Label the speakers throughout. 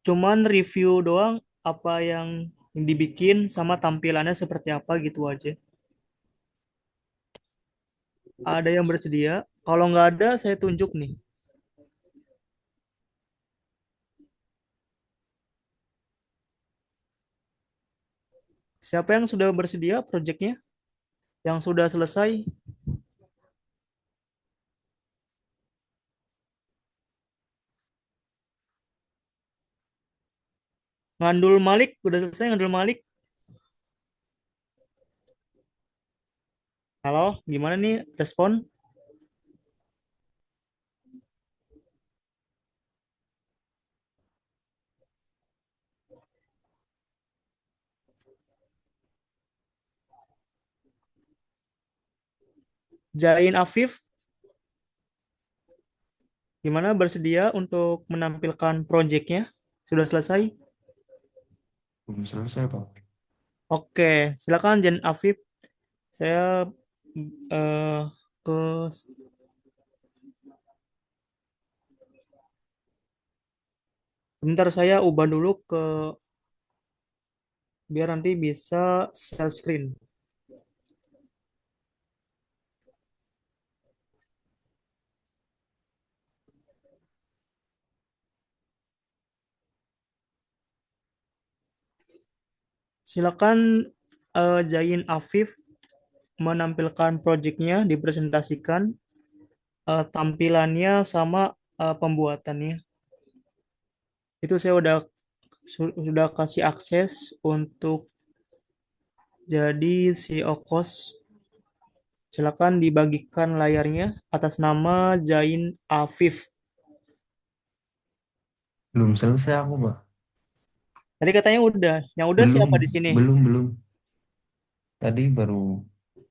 Speaker 1: Cuman review doang apa yang dibikin sama tampilannya seperti apa gitu aja. Ada yang bersedia? Kalau nggak ada, saya tunjuk nih. Siapa yang sudah bersedia proyeknya? Yang sudah selesai? Ngandul Malik, udah selesai Ngandul Malik? Halo, gimana nih respon? Jain Afif, gimana bersedia untuk menampilkan proyeknya? Sudah selesai?
Speaker 2: Belum selesai, Pak.
Speaker 1: Oke, silakan Jain Afif. Saya eh, ke bentar saya ubah dulu ke biar nanti bisa share screen. Silakan Jain Afif menampilkan proyeknya, dipresentasikan tampilannya sama pembuatannya. Itu saya sudah kasih akses untuk jadi CEO KOS. Silakan dibagikan layarnya atas nama Jain Afif.
Speaker 2: Belum selesai aku, Pak.
Speaker 1: Tadi katanya udah. Yang udah
Speaker 2: Belum,
Speaker 1: siapa di sini?
Speaker 2: belum. Tadi baru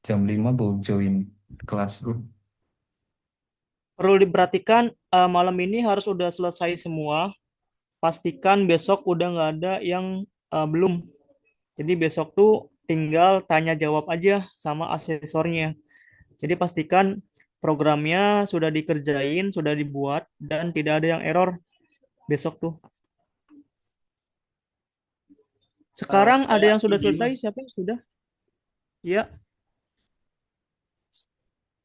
Speaker 2: jam 5 baru join classroom.
Speaker 1: Perlu diperhatikan malam ini harus udah selesai semua. Pastikan besok udah nggak ada yang belum. Jadi besok tuh tinggal tanya jawab aja sama asesornya. Jadi pastikan programnya sudah dikerjain, sudah dibuat, dan tidak ada yang error besok tuh. Sekarang ada
Speaker 3: Saya
Speaker 1: yang sudah
Speaker 3: izin
Speaker 1: selesai?
Speaker 3: mas,
Speaker 1: Siapa yang sudah? Ya,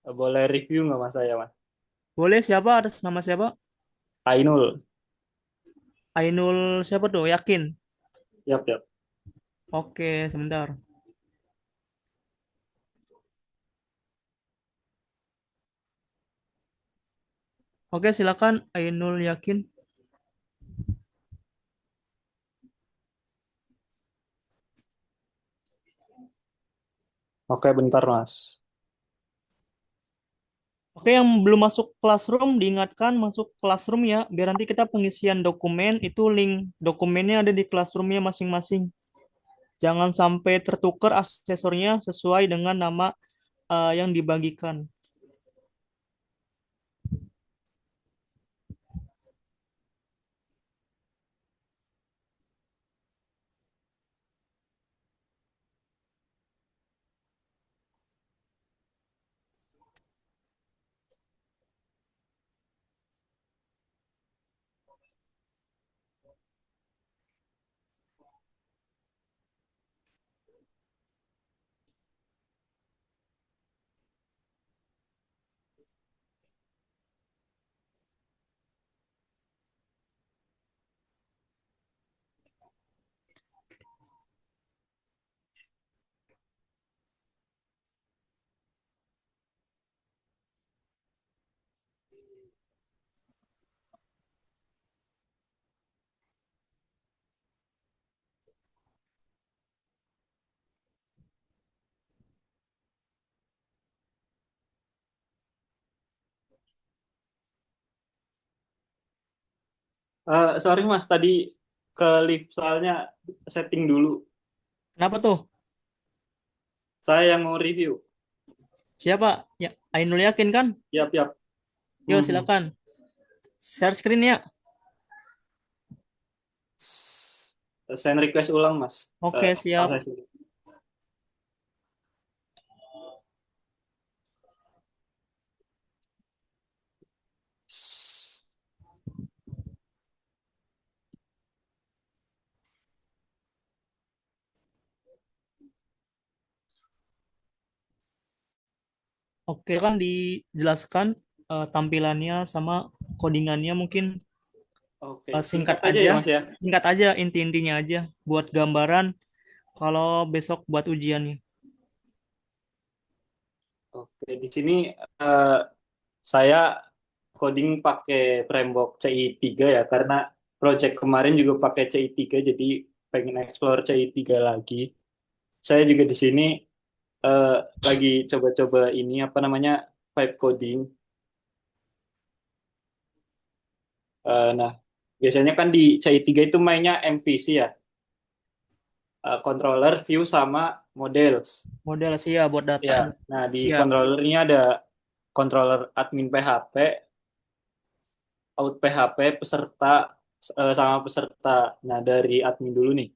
Speaker 3: boleh review nggak mas saya mas?
Speaker 1: boleh. Siapa? Atas nama siapa?
Speaker 3: Ainul,
Speaker 1: Ainul siapa tuh? Yakin?
Speaker 3: yap yap.
Speaker 1: Oke, sebentar. Oke, silakan Ainul Yakin.
Speaker 3: Oke bentar mas.
Speaker 1: Oke, yang belum masuk Classroom diingatkan masuk Classroom ya, biar nanti kita pengisian dokumen itu link dokumennya ada di Classroomnya masing-masing. Jangan sampai tertukar aksesornya sesuai dengan nama yang dibagikan.
Speaker 3: Sorry mas, tadi ke lift soalnya setting dulu.
Speaker 1: Kenapa tuh?
Speaker 3: Saya yang mau review.
Speaker 1: Siapa? Ya, Ainul Yakin kan?
Speaker 3: Yap yap.
Speaker 1: Yuk,
Speaker 3: Mhm.
Speaker 1: silakan. Share screen ya.
Speaker 3: Send request ulang mas.
Speaker 1: Oke,
Speaker 3: Pas
Speaker 1: siap.
Speaker 3: saya sudah.
Speaker 1: Oke, kan dijelaskan tampilannya sama codingannya mungkin
Speaker 3: Oke,
Speaker 1: singkat
Speaker 3: singkat aja ya
Speaker 1: aja.
Speaker 3: Mas ya.
Speaker 1: Singkat aja inti-intinya aja buat gambaran kalau besok buat ujiannya.
Speaker 3: Oke, di sini eh, saya coding pakai framework CI3 ya, karena project kemarin juga pakai CI3, jadi pengen explore CI3 lagi. Saya juga di sini eh, lagi coba-coba ini apa namanya vibe coding. Nah, biasanya kan di CI3 itu mainnya MVC ya, controller, view sama models.
Speaker 1: Model sih ya buat
Speaker 3: Ya,
Speaker 1: datanya.
Speaker 3: nah di
Speaker 1: Ya,
Speaker 3: controllernya ada controller admin PHP, out PHP, peserta sama peserta. Nah, dari admin dulu nih.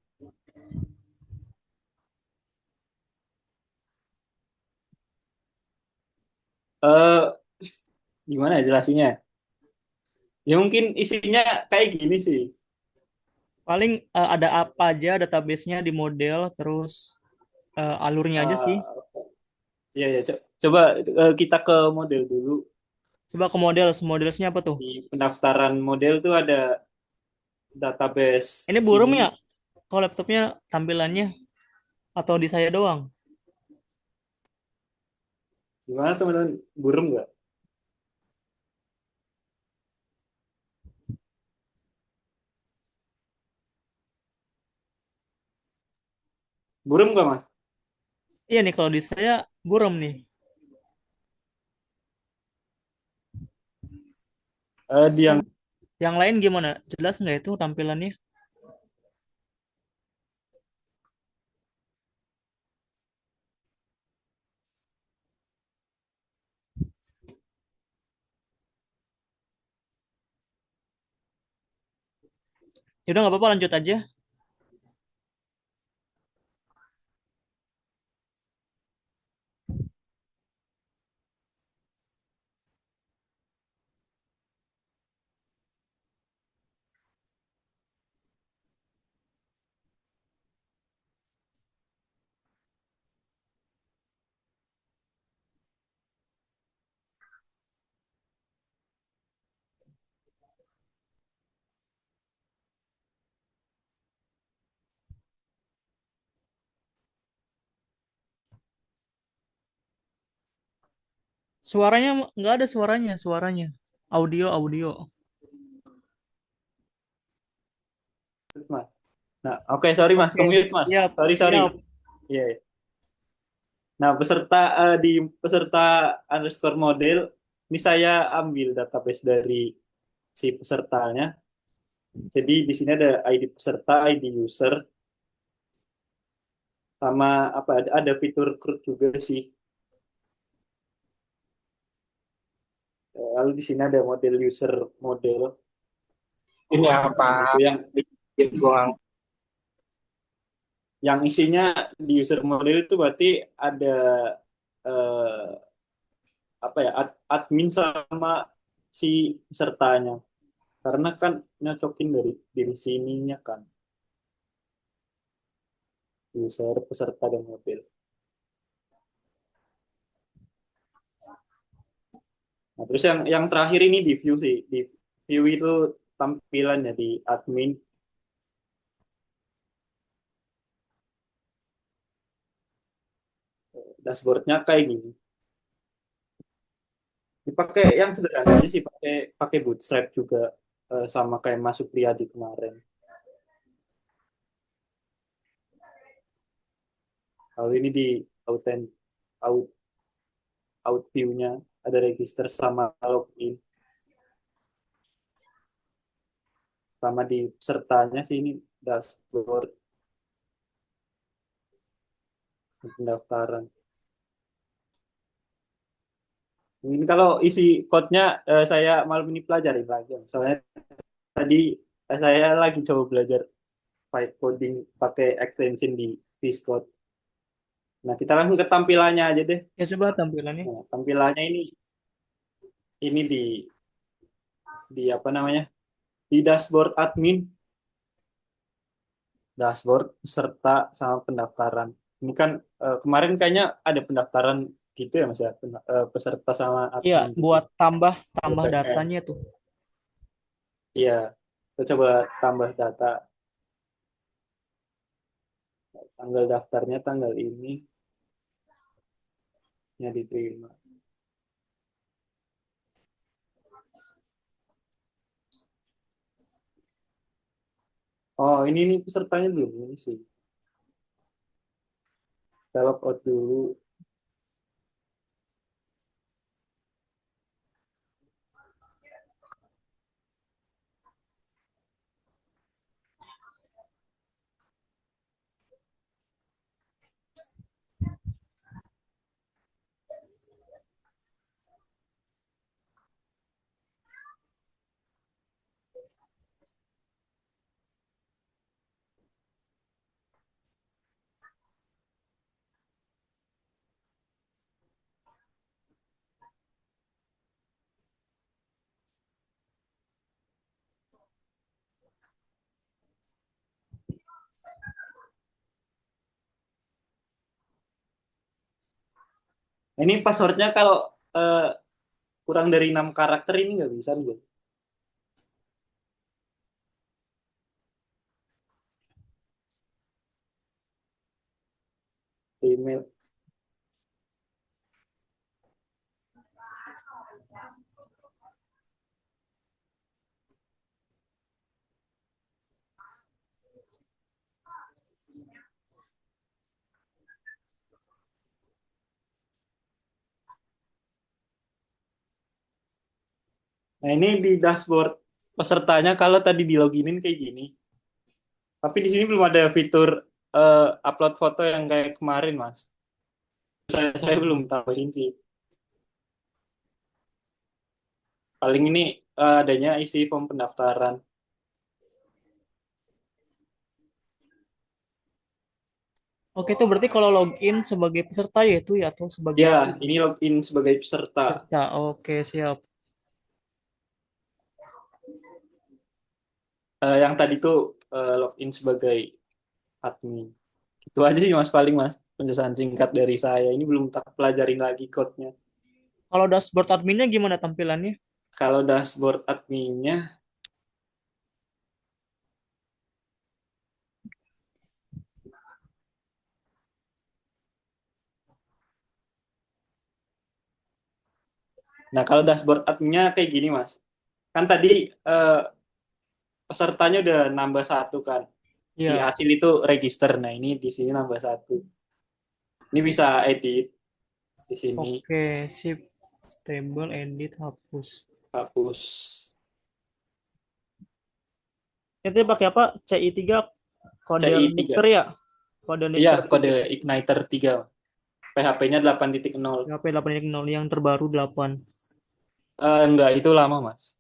Speaker 3: Eh Gimana ya jelasinnya? Ya mungkin isinya kayak gini sih.
Speaker 1: paling ada apa aja database-nya di model, terus alurnya aja sih.
Speaker 3: Eh ya ya coba kita ke model dulu.
Speaker 1: Coba ke model, modelsnya apa tuh?
Speaker 3: Di pendaftaran model tuh ada database
Speaker 1: Ini burem ya?
Speaker 3: ini.
Speaker 1: Kalau laptopnya tampilannya atau di saya doang?
Speaker 3: Gimana teman-teman? Burem nggak? Burem nggak Mas?
Speaker 1: Iya nih kalau di saya burem nih.
Speaker 3: Di yang
Speaker 1: Yang lain gimana? Jelas nggak itu tampilannya? Yaudah nggak apa-apa lanjut aja. Suaranya nggak ada suaranya. Audio, audio.
Speaker 3: Mas. Nah, oke, sorry Mas,
Speaker 1: Oke,
Speaker 3: kemute Mas.
Speaker 1: siap,
Speaker 3: Sorry, sorry.
Speaker 1: siap.
Speaker 3: Iya. Iya. Nah, di peserta underscore model, ini saya ambil database dari si pesertanya. Jadi di sini ada ID peserta, ID user, sama apa ada fitur CRUD juga sih. Lalu di sini ada model user model.
Speaker 4: Ini apa
Speaker 3: Nah, itu
Speaker 4: gua
Speaker 3: yang isinya di user model itu berarti ada eh, apa ya admin sama si pesertanya. Karena kan nyocokin dari diri sininya kan user peserta dan model. Nah, terus yang terakhir ini di view sih. Di view itu tampilannya di admin. Dashboardnya kayak gini. Dipakai yang sederhana aja sih, pakai pakai Bootstrap juga, sama kayak Mas Supriyadi kemarin. Kalau ini di authent out out view-nya ada register sama login, sama di pesertanya sih ini dashboard pendaftaran. Ini kalau isi code-nya saya malam ini pelajari lagi. Soalnya tadi saya lagi coba belajar Python coding pakai extension di VS Code. Nah, kita langsung ke tampilannya aja deh.
Speaker 1: Ya coba tampilannya.
Speaker 3: Nah, tampilannya ini di apa namanya? Di dashboard admin, dashboard peserta sama pendaftaran. Ini kan kemarin kayaknya ada pendaftaran gitu ya Mas ya, peserta sama
Speaker 1: Iya,
Speaker 3: admin gitu.
Speaker 1: buat tambah
Speaker 3: UPM.
Speaker 1: datanya tuh.
Speaker 3: Iya, kita coba tambah data. Tanggal daftarnya tanggal ini, nya diterima. Oh, ini nih pesertanya belum ini sih. Kita log out dulu. Ini passwordnya kalau eh, kurang dari 6 karakter ini nggak bisa nih. Email. Nah, ini di dashboard pesertanya kalau tadi di loginin kayak gini. Tapi di sini belum ada fitur upload foto yang kayak kemarin, Mas. Saya belum tambahin sih. Paling ini adanya isi form pendaftaran.
Speaker 1: Oke, itu berarti kalau login sebagai peserta ya itu ya atau sebagai
Speaker 3: Ya, ini login sebagai peserta.
Speaker 1: peserta. Oke, siap.
Speaker 3: Yang tadi tuh login sebagai admin. Itu aja sih Mas paling Mas. Penjelasan singkat dari saya. Ini belum tak pelajarin lagi code-nya.
Speaker 1: Kalau dashboard adminnya gimana tampilannya?
Speaker 3: Kalau dashboard adminnya, nah kalau dashboard adminnya kayak gini Mas. Kan tadi pesertanya udah nambah satu kan. Si
Speaker 1: Ya,
Speaker 3: Acil itu register. Nah ini di sini nambah satu. Ini bisa edit di sini.
Speaker 1: oke, sip. Table, edit, hapus.
Speaker 3: Hapus.
Speaker 1: Itu pakai apa? CI3 kode
Speaker 3: CI3.
Speaker 1: emitter ya? Kode
Speaker 3: Iya,
Speaker 1: emitter
Speaker 3: kode Igniter 3. PHP-nya 8.0.
Speaker 1: HP 8.0 yang terbaru 8.
Speaker 3: Enggak, itu lama Mas.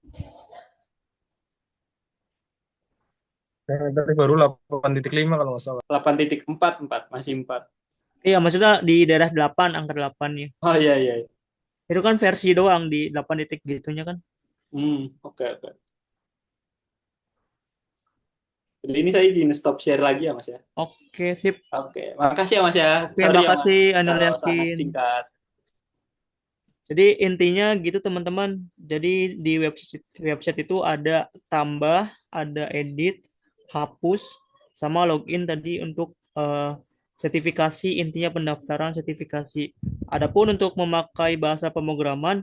Speaker 5: Yang dari baru 8.5 kalau nggak salah.
Speaker 3: 8.4, 4, masih 4.
Speaker 1: Iya, maksudnya di daerah 8, angka 8 ya.
Speaker 3: Oh iya, iya.
Speaker 1: Itu kan versi doang di 8 titik gitunya kan.
Speaker 3: Oke, oke. Jadi ini saya izin stop share lagi ya Mas ya.
Speaker 1: Oke, sip.
Speaker 3: Oke, makasih ya Mas ya.
Speaker 1: Oke,
Speaker 3: Sorry ya Mas,
Speaker 1: makasih Anul
Speaker 3: kalau sangat
Speaker 1: Yakin.
Speaker 3: singkat.
Speaker 1: Jadi intinya gitu teman-teman. Jadi di website itu ada tambah, ada edit, hapus, sama login tadi untuk sertifikasi, intinya pendaftaran sertifikasi. Adapun untuk memakai bahasa pemrograman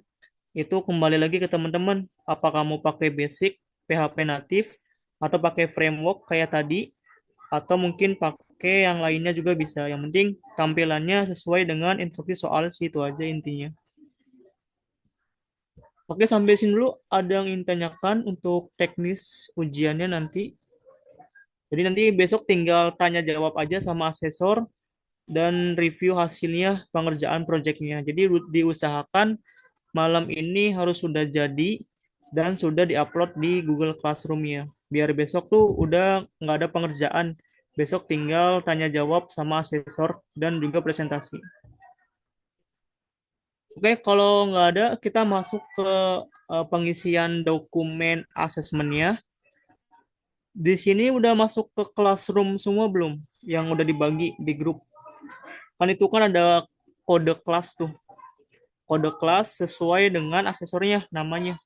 Speaker 1: itu kembali lagi ke teman-teman. Apa kamu pakai basic, PHP natif, atau pakai framework kayak tadi, atau mungkin pakai yang lainnya juga bisa. Yang penting tampilannya sesuai dengan instruksi soal sih, itu aja intinya. Oke, sampai sini dulu. Ada yang ingin tanyakan untuk teknis ujiannya nanti. Jadi nanti besok tinggal tanya jawab aja sama asesor dan review hasilnya pengerjaan proyeknya. Jadi diusahakan malam ini harus sudah jadi dan sudah diupload di Google Classroom-nya. Biar besok tuh udah nggak ada pengerjaan. Besok tinggal tanya jawab sama asesor dan juga presentasi. Oke, kalau nggak ada, kita masuk ke pengisian dokumen asesmennya. Di sini udah masuk ke classroom semua belum? Yang udah dibagi di grup. Kan itu kan ada kode kelas tuh. kode kelas sesuai dengan asesornya namanya.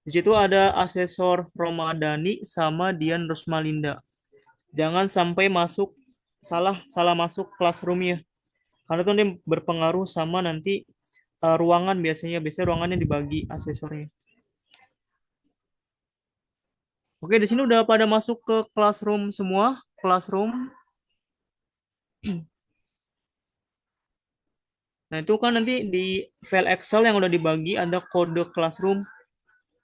Speaker 1: Di situ ada asesor Romadhani sama Dian Rusmalinda. Jangan sampai salah masuk classroomnya. Karena itu nanti berpengaruh sama nanti ruangan biasanya ruangannya dibagi asesornya. Oke, di sini udah pada masuk ke classroom semua. Classroom. Nah, itu kan nanti di file Excel yang udah dibagi ada kode classroom.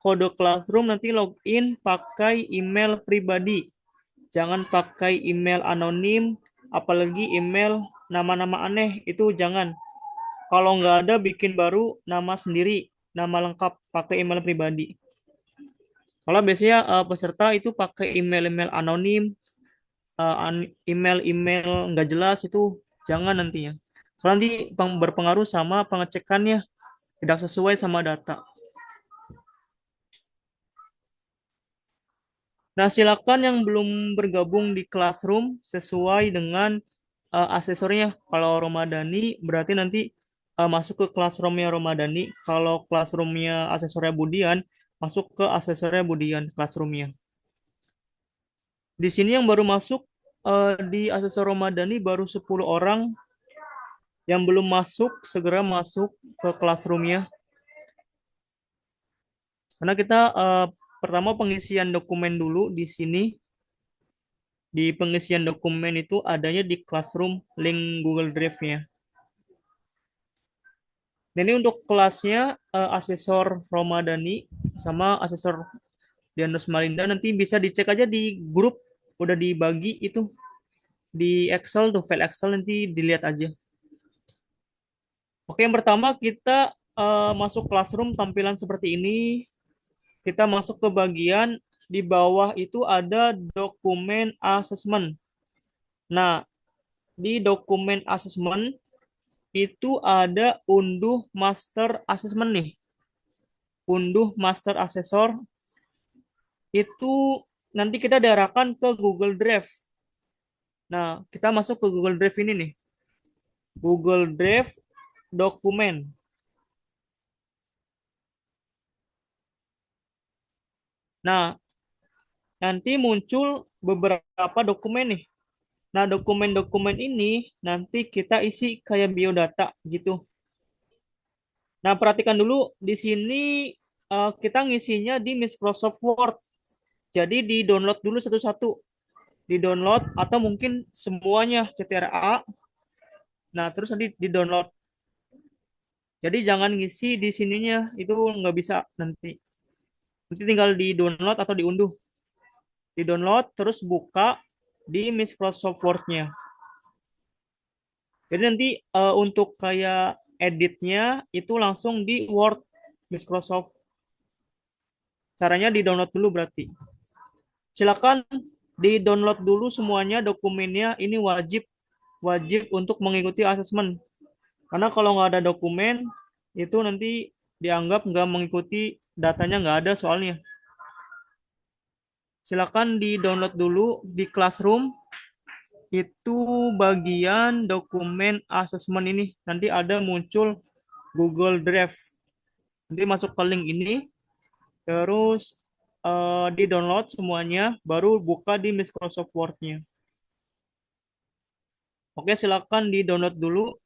Speaker 1: Kode classroom nanti login pakai email pribadi. Jangan pakai email anonim, apalagi email nama-nama aneh, itu jangan. Kalau nggak ada, bikin baru nama sendiri, nama lengkap, pakai email pribadi. Kalau biasanya peserta itu pakai email-email anonim, email-email nggak jelas, itu jangan nantinya. Soalnya nanti berpengaruh sama pengecekannya, tidak sesuai sama data. Nah, silakan yang belum bergabung di Classroom sesuai dengan asesornya. Kalau Romadhani berarti nanti masuk ke Classroom-nya Romadhani. Kalau Classroom-nya asesornya Budian, masuk ke asesornya Budian Classroom-nya. Di sini yang baru masuk di asesor Romadhani baru 10 orang. Yang belum masuk, segera masuk ke Classroom-nya. Karena kita pertama pengisian dokumen dulu di sini. Di pengisian dokumen itu adanya di Classroom link Google Drive-nya. Dan ini untuk kelasnya asesor Romadhani sama asesor Dian Rusmalinda nanti bisa dicek aja di grup udah dibagi itu di Excel tuh file Excel nanti dilihat aja. Oke, yang pertama kita masuk Classroom tampilan seperti ini. Kita masuk ke bagian di bawah itu ada dokumen assessment. Nah, di dokumen assessment itu ada unduh master assessment nih. Unduh master asesor itu nanti kita diarahkan ke Google Drive. Nah, kita masuk ke Google Drive ini nih. Google Drive dokumen. Nah, nanti muncul beberapa dokumen nih. Nah, dokumen-dokumen ini nanti kita isi kayak biodata gitu. Nah, perhatikan dulu di sini kita ngisinya di Microsoft Word. Jadi di-download dulu satu-satu. Di-download atau mungkin semuanya CTRA. Nah, terus nanti di-download. Jadi jangan ngisi di sininya, itu nggak bisa nanti. Nanti tinggal di-download atau diunduh. Di-download, terus buka di Microsoft Word-nya. Jadi nanti untuk kayak editnya itu langsung di Word Microsoft. Caranya di-download dulu berarti. Silakan di-download dulu semuanya dokumennya. Ini wajib untuk mengikuti asesmen. Karena kalau nggak ada dokumen, itu nanti dianggap nggak mengikuti, datanya nggak ada soalnya. Silakan di-download dulu di Classroom. Itu bagian dokumen asesmen ini. Nanti ada muncul Google Drive. Nanti masuk ke link ini. Terus di-download semuanya. Baru buka di Microsoft Word-nya. Oke, silakan di-download dulu.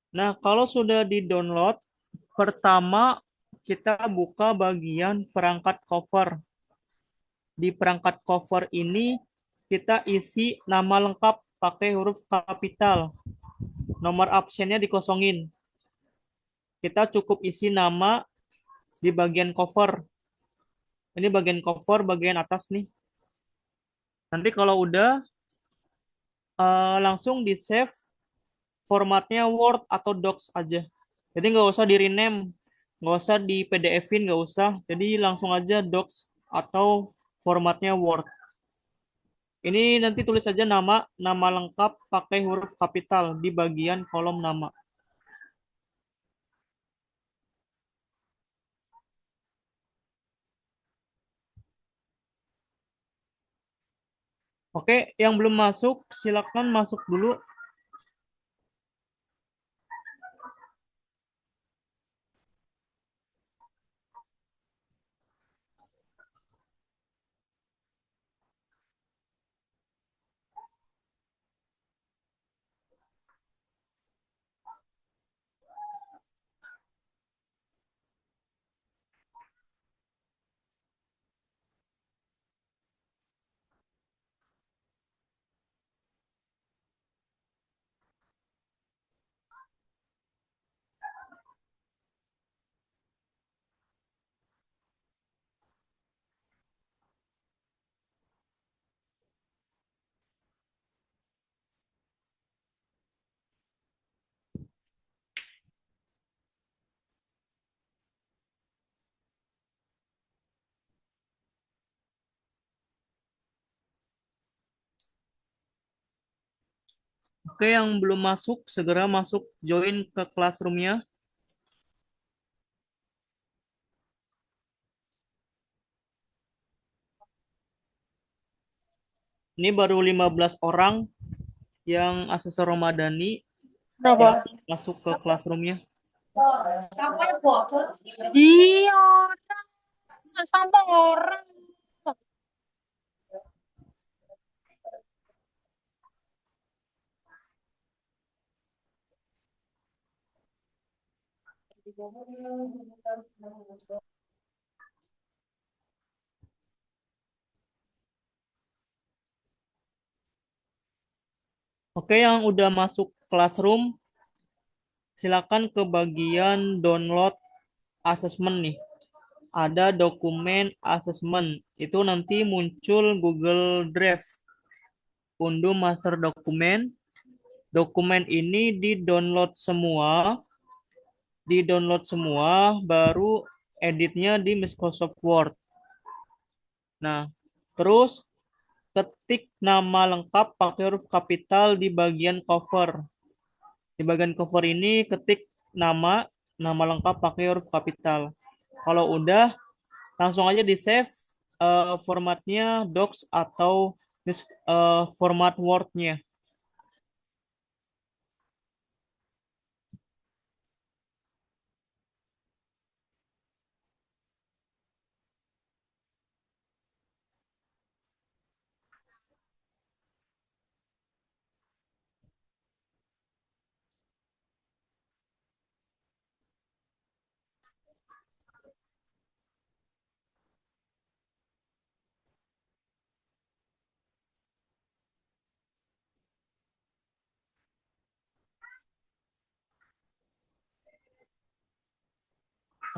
Speaker 1: Nah, kalau sudah di-download, pertama kita buka bagian perangkat cover. Di perangkat cover ini kita isi nama lengkap pakai huruf kapital. Nomor absennya dikosongin. Kita cukup isi nama di bagian cover. Ini bagian cover, bagian atas nih. Nanti kalau udah langsung di save formatnya Word atau Docs aja. Jadi nggak usah di rename, nggak usah di PDF-in, nggak usah. Jadi langsung aja Docs atau formatnya Word. Ini nanti tulis aja nama lengkap pakai huruf kapital di bagian kolom nama. Oke, yang belum masuk silakan masuk dulu. Oke, yang belum masuk segera masuk join ke classroom-nya. Ini baru 15 orang yang asesor Ramadhani yang
Speaker 6: Berapa?
Speaker 1: masuk ke classroom-nya.
Speaker 6: Iya, orang. Nggak sampah orang.
Speaker 1: Oke, yang udah masuk classroom, silakan ke bagian download assessment nih. Ada dokumen assessment. Itu nanti muncul Google Drive. Unduh master dokumen. Dokumen ini di-download semua, baru editnya di Microsoft Word. Nah, terus ketik nama lengkap pakai huruf kapital di bagian cover. Di bagian cover ini ketik nama lengkap pakai huruf kapital. Kalau udah, langsung aja di save formatnya Docs atau format Word-nya.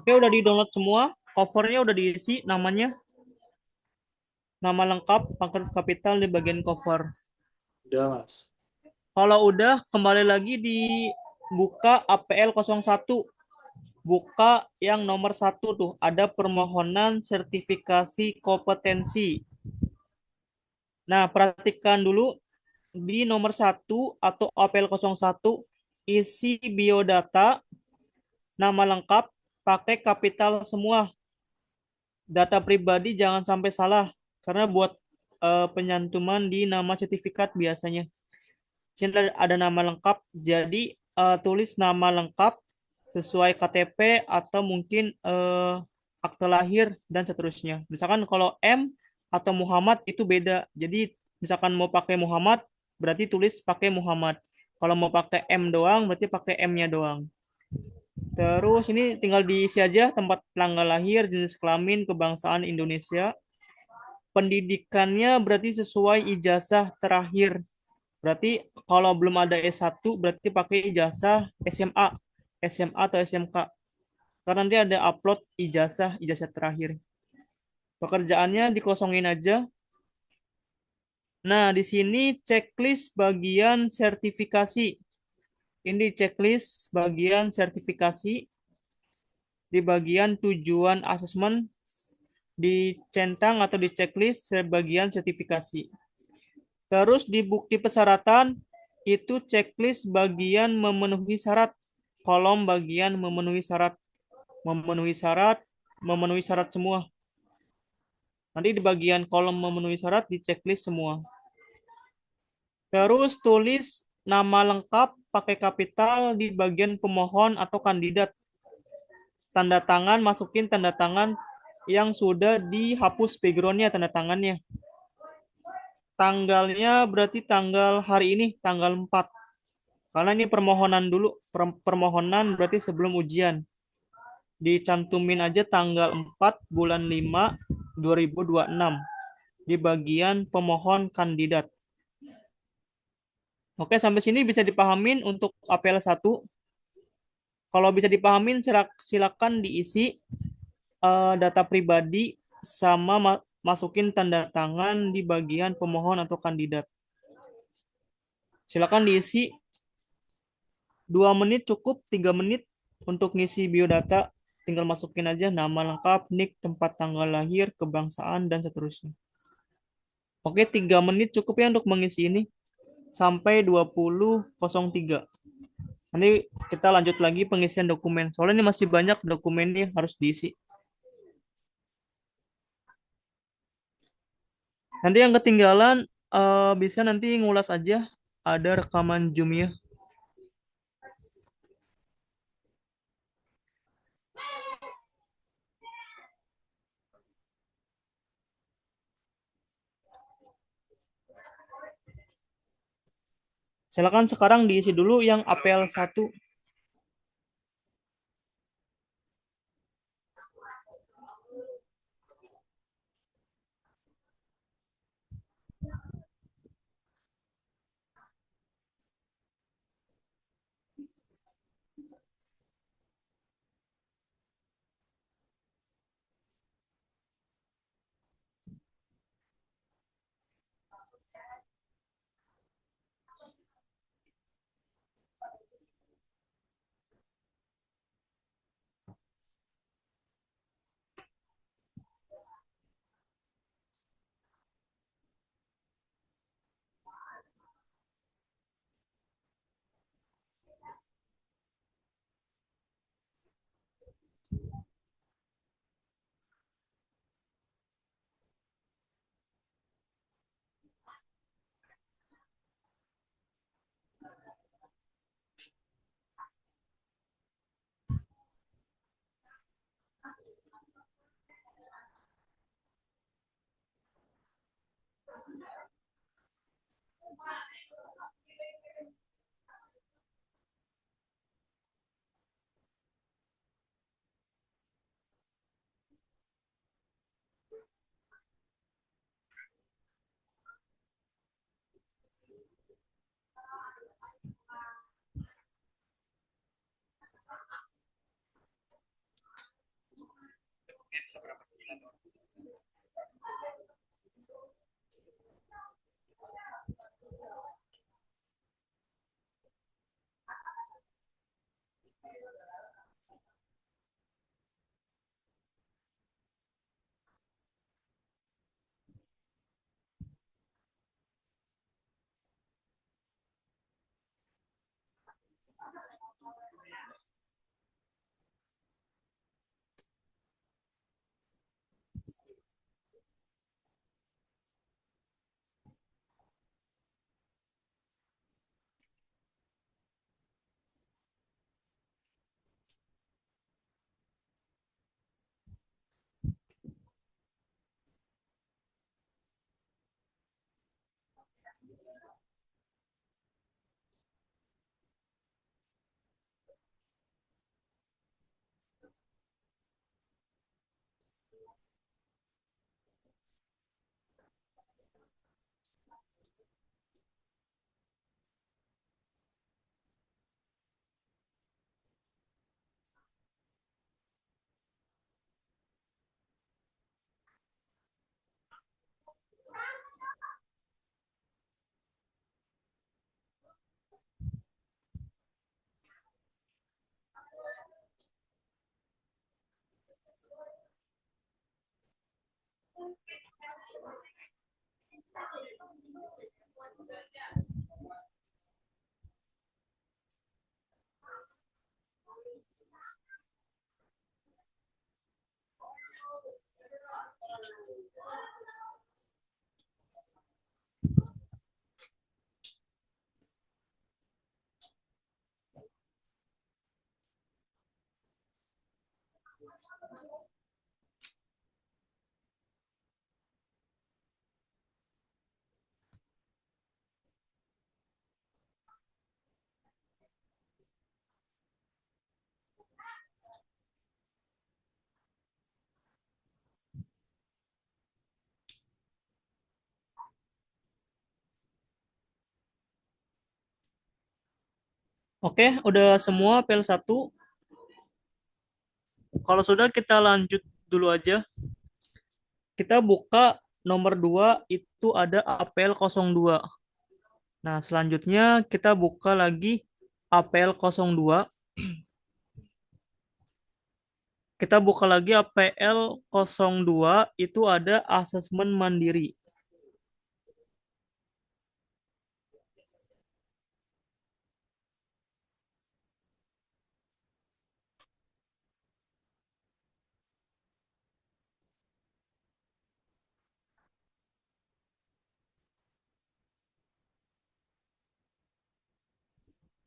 Speaker 1: Oke, udah di-download semua. Covernya udah diisi namanya. Nama lengkap pakai huruf kapital di bagian cover.
Speaker 3: Udah, Mas.
Speaker 1: Kalau udah, kembali lagi dibuka APL 01. Buka yang nomor 1 tuh. Ada permohonan sertifikasi kompetensi. Nah, perhatikan dulu di nomor 1 atau APL 01, isi biodata, nama lengkap, pakai kapital semua. Data pribadi jangan sampai salah, karena buat penyantuman di nama sertifikat biasanya. Sini ada nama lengkap, jadi tulis nama lengkap sesuai KTP atau mungkin akte lahir dan seterusnya. Misalkan kalau M atau Muhammad itu beda. Jadi misalkan mau pakai Muhammad berarti tulis pakai Muhammad. Kalau mau pakai M doang berarti pakai M-nya doang. Terus ini tinggal diisi aja tempat tanggal lahir, jenis kelamin, kebangsaan Indonesia. Pendidikannya berarti sesuai ijazah terakhir. Berarti kalau belum ada S1 berarti pakai ijazah SMA atau SMK. Karena nanti ada upload ijazah terakhir. Pekerjaannya dikosongin aja. Nah, di sini checklist bagian sertifikasi. Ini checklist bagian sertifikasi. Di bagian tujuan asesmen dicentang atau di checklist bagian sertifikasi. Terus di bukti persyaratan itu checklist bagian memenuhi syarat. Kolom bagian memenuhi syarat. Memenuhi syarat semua. Nanti di bagian kolom memenuhi syarat di checklist semua. Terus tulis nama lengkap pakai kapital di bagian pemohon atau kandidat. Tanda tangan, masukin tanda tangan yang sudah dihapus backgroundnya, tanda tangannya. Tanggalnya berarti tanggal hari ini, tanggal 4. Karena ini permohonan dulu, permohonan berarti sebelum ujian. Dicantumin aja tanggal 4 bulan 5 2026 di bagian pemohon kandidat. Oke, sampai sini bisa dipahamin untuk APL 1. Kalau bisa dipahamin, silakan diisi data pribadi sama masukin tanda tangan di bagian pemohon atau kandidat. Silakan diisi 2 menit cukup, 3 menit untuk ngisi biodata. Tinggal masukin aja nama lengkap, nik, tempat tanggal lahir, kebangsaan, dan seterusnya. Oke, 3 menit cukup ya untuk mengisi ini. Sampai 20.03. Nanti kita lanjut lagi pengisian dokumen. Soalnya ini masih banyak dokumennya harus diisi. Nanti yang ketinggalan bisa nanti ngulas aja. Ada rekaman Zoom-nya. Silakan sekarang diisi dulu yang APL 1. Oke, udah semua PL1. Kalau sudah kita lanjut dulu aja. Kita buka nomor 2 itu ada APL 02. Nah, selanjutnya kita buka lagi APL 02. Kita buka lagi APL 02 itu ada asesmen mandiri.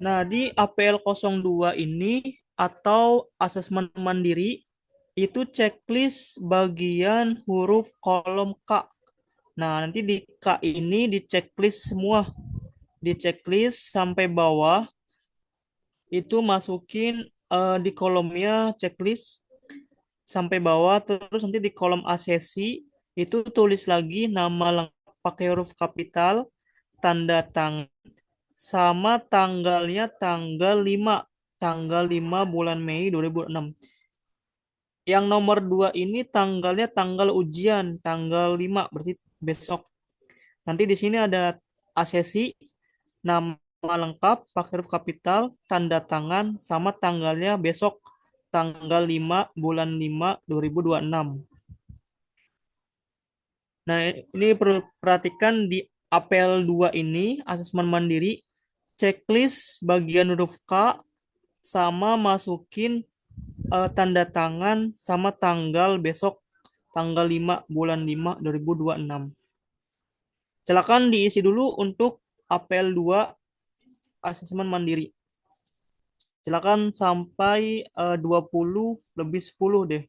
Speaker 1: Nah, di APL 02 ini atau asesmen mandiri itu checklist bagian huruf kolom K. Nah, nanti di K ini di checklist semua. Di checklist sampai bawah itu masukin di kolomnya checklist sampai bawah, terus nanti di kolom asesi itu tulis lagi nama lengkap pakai huruf kapital, tanda tangan, sama tanggalnya tanggal 5 bulan Mei 2006. Yang nomor 2 ini tanggalnya tanggal ujian, tanggal 5 berarti besok. Nanti di sini ada asesi, nama lengkap pakai huruf kapital, tanda tangan, sama tanggalnya besok, tanggal 5 bulan 5 2026. Nah, ini perlu perhatikan di APL 2 ini, asesmen mandiri, checklist bagian huruf K, sama masukin tanda tangan sama tanggal besok, tanggal 5 bulan 5 2026. Silakan diisi dulu untuk APL 2 asesmen mandiri. Silakan sampai 20 lebih 10 deh.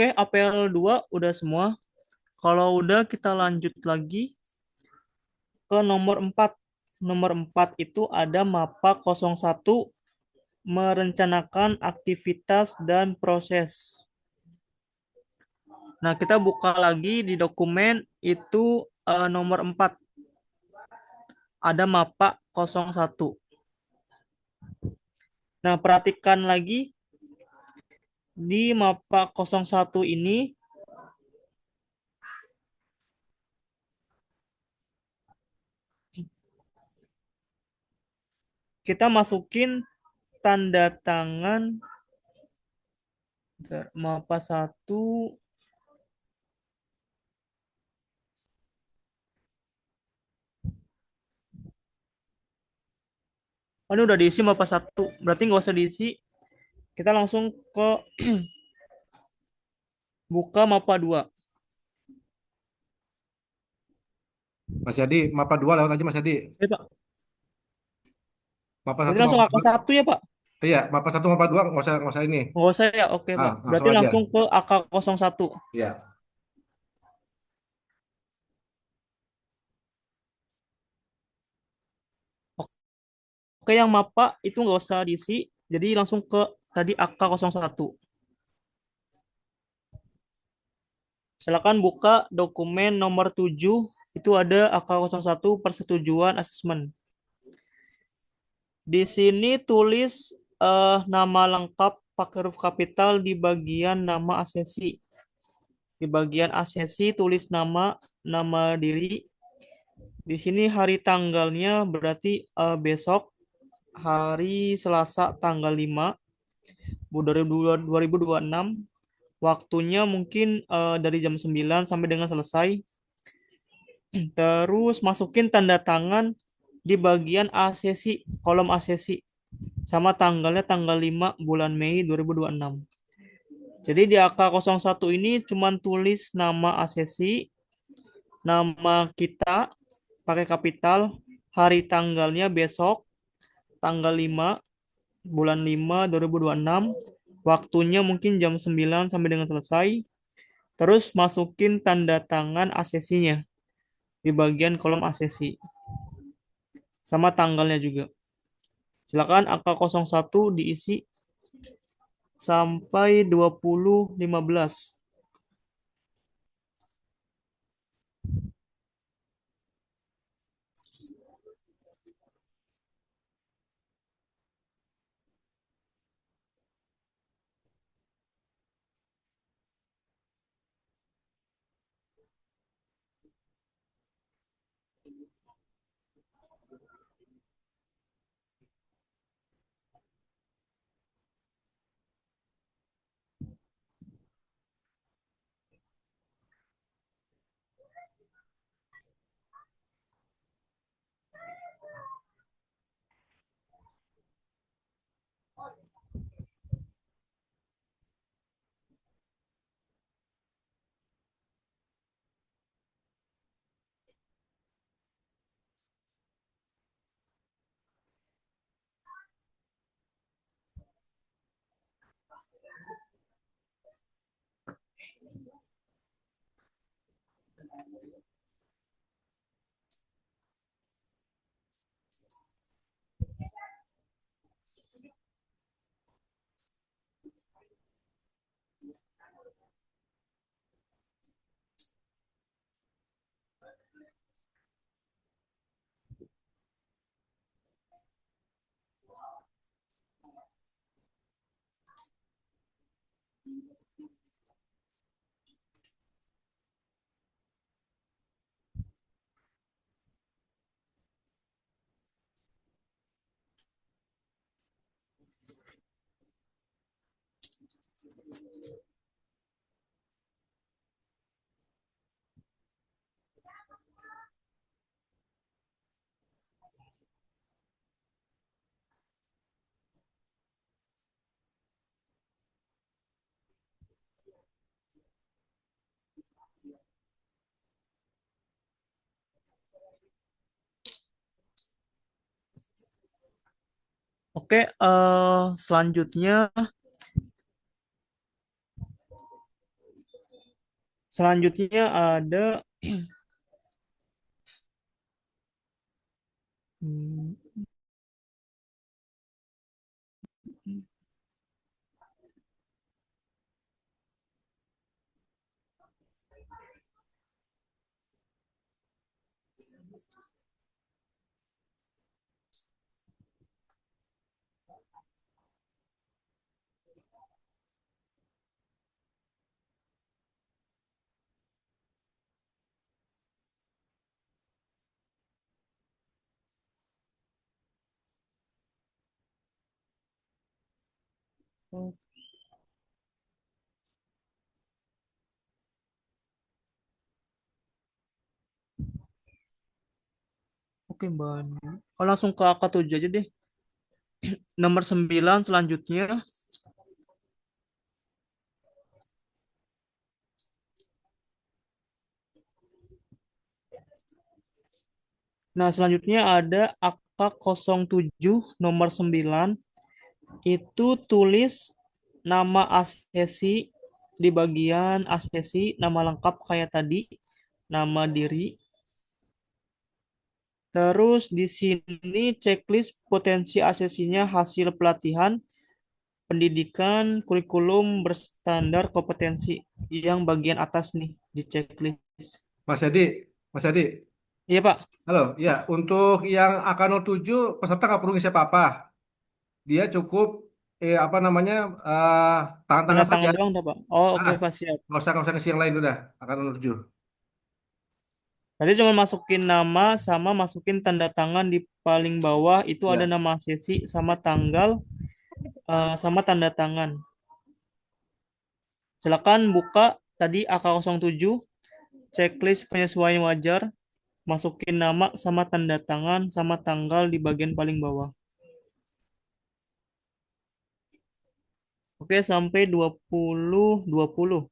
Speaker 1: Oke, APL 2 udah semua. Kalau udah kita lanjut lagi ke nomor 4. Nomor 4 itu ada MAPA 01 merencanakan aktivitas dan proses. Nah, kita buka lagi di dokumen itu nomor 4. Ada MAPA 01. Nah, perhatikan lagi di MAPA 01 ini kita masukin tanda tangan MAPA 1. Oh, ini udah diisi MAPA 1. Berarti nggak usah diisi. Kita langsung ke buka MAPA 2.
Speaker 7: Mas Yadi, mapa 2 lewat aja Mas Yadi.
Speaker 1: Oke, Pak.
Speaker 7: Mapa
Speaker 1: Berarti
Speaker 7: 1
Speaker 1: langsung
Speaker 7: mapa
Speaker 1: AK
Speaker 7: 2.
Speaker 1: 1 ya, Pak?
Speaker 7: Iya, mapa 1 mapa 2 nggak usah ini.
Speaker 1: Nggak usah ya? Oke, Pak.
Speaker 7: Langsung
Speaker 1: Berarti
Speaker 7: aja.
Speaker 1: langsung ke AK 01.
Speaker 7: Iya.
Speaker 1: Oke, yang MAPA itu nggak usah diisi. Jadi langsung ke tadi AK 01. Silakan buka dokumen nomor 7. Itu ada AK 01 persetujuan asesmen. Di sini tulis nama lengkap pakai huruf kapital di bagian nama asesi. Di bagian asesi tulis nama diri. Di sini hari tanggalnya berarti besok hari Selasa tanggal 5 2026. Waktunya mungkin dari jam 9 sampai dengan selesai. Terus masukin tanda tangan di bagian asesi, kolom asesi. Sama tanggalnya tanggal 5 bulan Mei 2026. Jadi di AK01 ini cuma tulis nama asesi, nama kita pakai kapital, hari tanggalnya besok, tanggal 5 bulan 5 2026, waktunya mungkin jam 9 sampai dengan selesai. Terus masukin tanda tangan asesinya di bagian kolom asesi. Sama tanggalnya juga. Silakan AK01 diisi sampai 2015. Oke, selanjutnya Selanjutnya ada hmm, oke Mbak. Oh, langsung ke angka 7 aja deh. Nomor 9 selanjutnya. Nah, selanjutnya ada angka 07 nomor 9. Itu tulis nama asesi di bagian asesi, nama lengkap kayak tadi, nama diri. Terus di sini checklist potensi asesinya hasil pelatihan, pendidikan, kurikulum berstandar kompetensi. Yang bagian atas nih di checklist.
Speaker 7: Mas Adi, Mas Adi.
Speaker 1: Iya Pak,
Speaker 7: Halo, ya untuk yang AK07 peserta nggak perlu ngisi apa-apa. Dia cukup apa namanya
Speaker 1: tanda
Speaker 7: tangan-tangan saja.
Speaker 1: tangan doang dah Pak. Oh oke
Speaker 7: Ah,
Speaker 1: Pak siap.
Speaker 7: nggak usah ngisi yang lain udah. AK07.
Speaker 1: Tadi cuma masukin nama sama masukin tanda tangan di paling bawah itu ada
Speaker 7: Ya.
Speaker 1: nama sesi sama tanggal sama tanda tangan. Silakan buka tadi AK07 checklist penyesuaian wajar, masukin nama sama tanda tangan sama tanggal di bagian paling bawah. Oke, sampai 2020.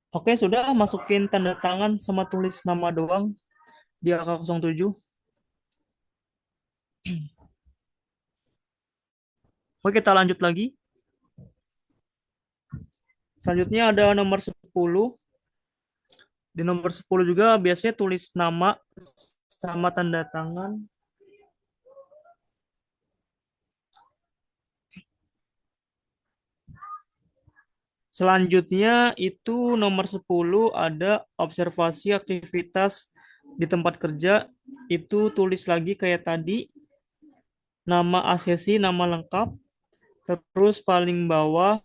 Speaker 1: Oke, sudah masukin tanda tangan sama tulis nama doang di AK07. Oke, kita lanjut lagi. Selanjutnya ada nomor 10. Di nomor 10 juga biasanya tulis nama sama tanda tangan. Selanjutnya itu nomor 10 ada observasi aktivitas di tempat kerja. Itu tulis lagi kayak tadi. Nama asesi, nama lengkap. Terus paling bawah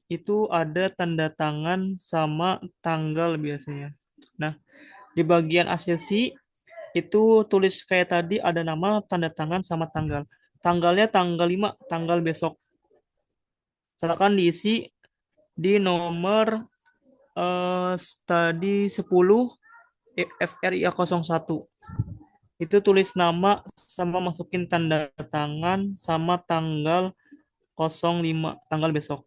Speaker 1: itu ada tanda tangan sama tanggal biasanya. Nah, di bagian asesi itu tulis kayak tadi ada nama, tanda tangan sama tanggal. Tanggalnya tanggal 5, tanggal besok. Silakan diisi di nomor tadi 10 FRIA 01. Itu tulis nama sama masukin tanda tangan sama tanggal 05, tanggal besok.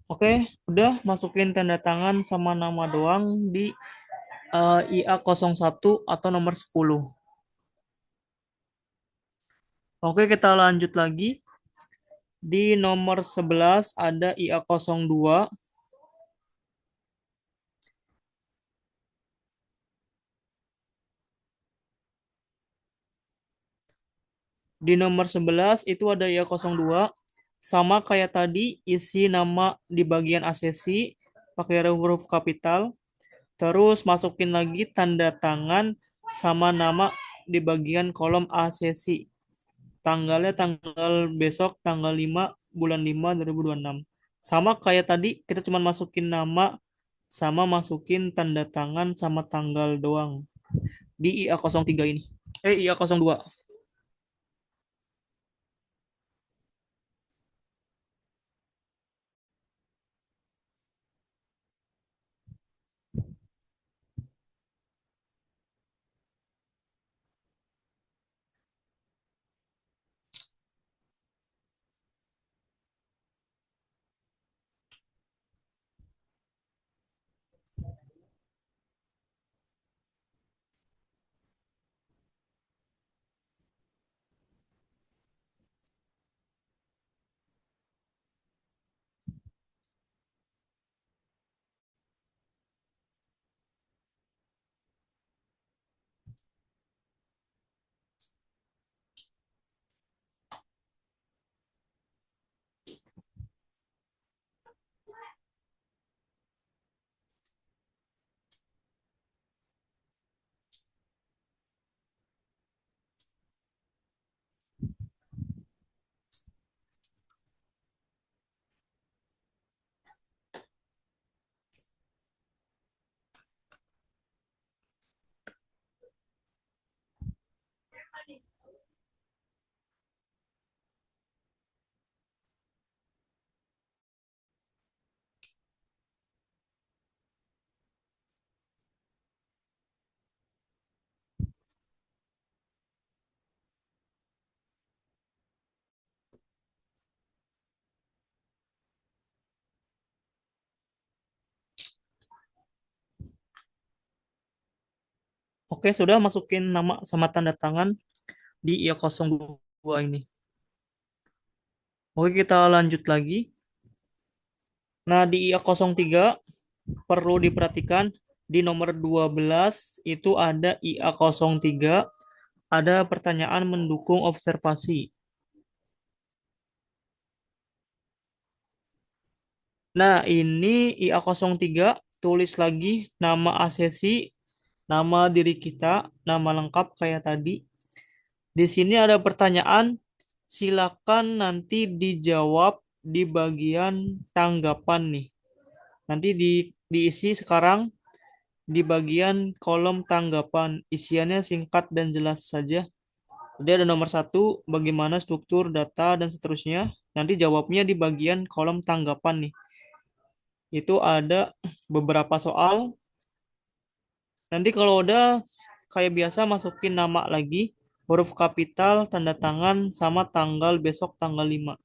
Speaker 1: Oke, udah masukin tanda tangan sama nama doang di IA01 atau nomor 10. Oke, kita lanjut lagi. Di nomor 11 ada IA02. Di nomor 11 itu ada IA02. Sama kayak tadi, isi nama di bagian asesi pakai huruf kapital. Terus masukin lagi tanda tangan sama nama di bagian kolom asesi. Tanggalnya tanggal besok, tanggal 5 bulan 5 2026. Sama kayak tadi, kita cuma masukin nama sama masukin tanda tangan sama tanggal doang di IA03 ini. IA02. Oke, sudah masukin nama sama tanda tangan di IA02 ini. Oke, kita lanjut lagi. Nah, di IA03 perlu diperhatikan di nomor 12 itu ada IA03, ada pertanyaan mendukung observasi. Nah, ini IA03 tulis lagi nama asesi, nama diri kita, nama lengkap kayak tadi. Di sini ada pertanyaan, silakan nanti dijawab di bagian tanggapan nih. Nanti diisi sekarang di bagian kolom tanggapan. Isiannya singkat dan jelas saja. Jadi ada nomor 1, bagaimana struktur data dan seterusnya. Nanti jawabnya di bagian kolom tanggapan nih. Itu ada beberapa soal. Nanti kalau udah kayak biasa masukin nama lagi. huruf kapital, tanda tangan, sama tanggal besok tanggal 5.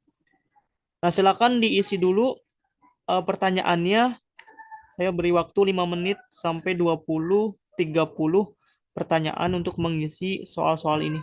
Speaker 1: Nah, silakan diisi dulu pertanyaannya. Saya beri waktu 5 menit sampai 20-30 pertanyaan untuk mengisi soal-soal ini.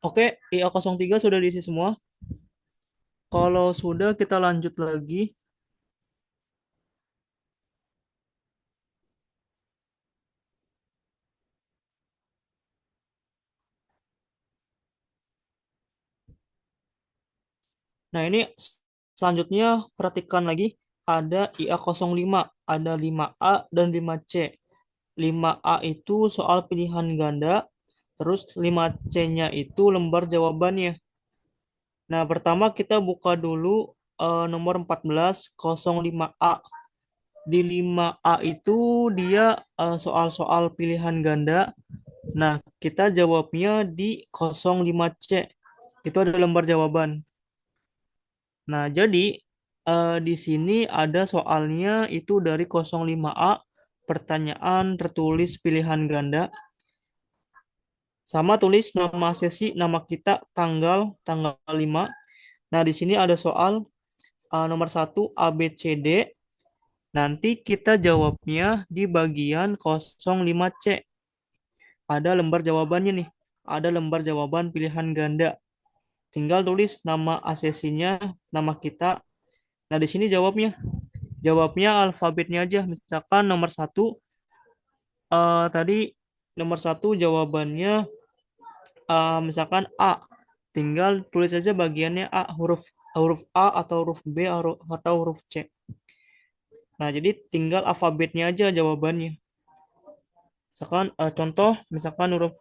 Speaker 1: Oke, IA03 sudah diisi semua. Kalau sudah, kita lanjut lagi. Nah, ini selanjutnya perhatikan lagi. Ada IA05, ada 5A dan 5C. 5A itu soal pilihan ganda, terus 5C-nya itu lembar jawabannya. Nah, pertama kita buka dulu nomor 1405A. Di 5A itu dia soal-soal pilihan ganda. Nah, kita jawabnya di 05C. Itu ada lembar jawaban. Nah, jadi di sini ada soalnya itu dari 05A, pertanyaan tertulis pilihan ganda, sama tulis nama sesi, nama kita, tanggal 5. Nah, di sini ada soal nomor 1 ABCD. Nanti kita jawabnya di bagian 05C. Ada lembar jawabannya nih. Ada lembar jawaban pilihan ganda. Tinggal tulis nama asesinya, nama kita. Nah, di sini jawabnya. Jawabnya alfabetnya aja. Misalkan tadi nomor satu jawabannya misalkan A. Tinggal tulis aja bagiannya A, huruf huruf A atau huruf B atau huruf C. Nah, jadi tinggal alfabetnya aja jawabannya. Misalkan contoh, misalkan huruf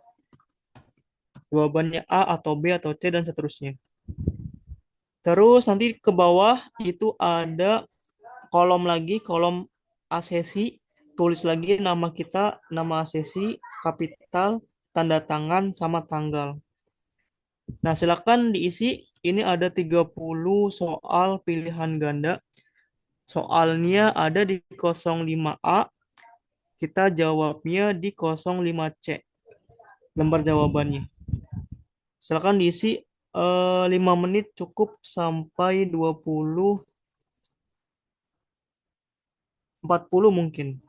Speaker 1: jawabannya A atau B atau C dan seterusnya. Terus nanti ke bawah itu ada kolom lagi, kolom asesi, tulis lagi nama kita, nama asesi, kapital, tanda tangan, sama tanggal. Nah, silakan diisi. Ini ada 30 soal pilihan ganda. Soalnya ada di 05A, kita jawabnya di 05C. Lembar jawabannya. Silakan diisi 5 menit cukup sampai 40 mungkin.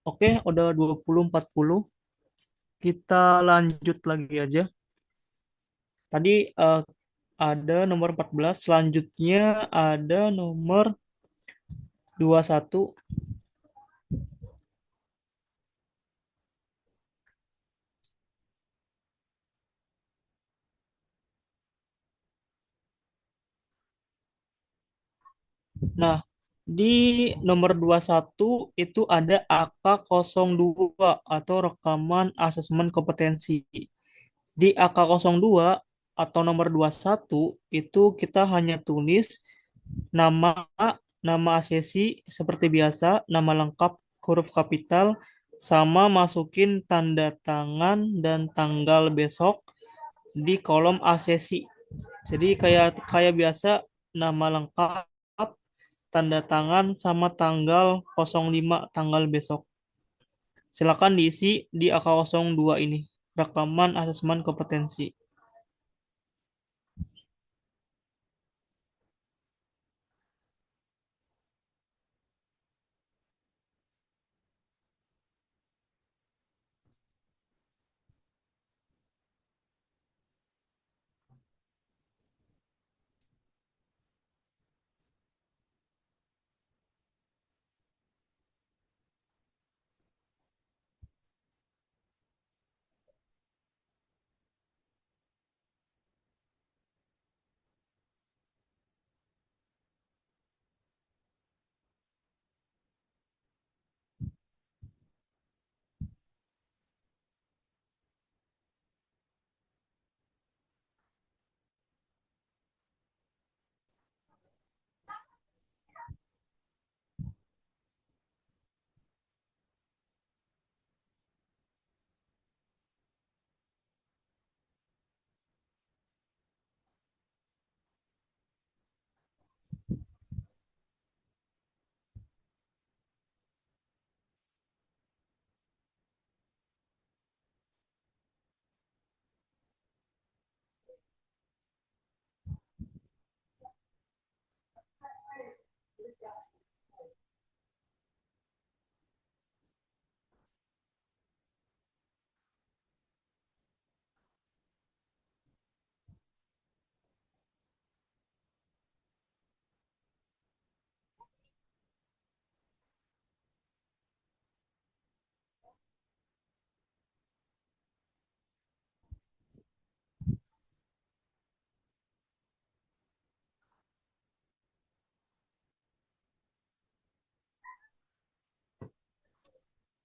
Speaker 1: Oke, udah 20.40. Kita lanjut lagi aja. Tadi ada nomor 14, selanjutnya ada nomor 21. Nah, di nomor 21 itu ada AK02 atau rekaman asesmen kompetensi. Di AK02 atau nomor 21 itu kita hanya tulis nama nama asesi seperti biasa, nama lengkap, huruf kapital, sama masukin tanda tangan dan tanggal besok di kolom asesi. Jadi kayak kayak biasa, nama lengkap, tanda tangan sama tanggal 05 tanggal besok. Silakan diisi di AK02 ini, rekaman asesmen kompetensi.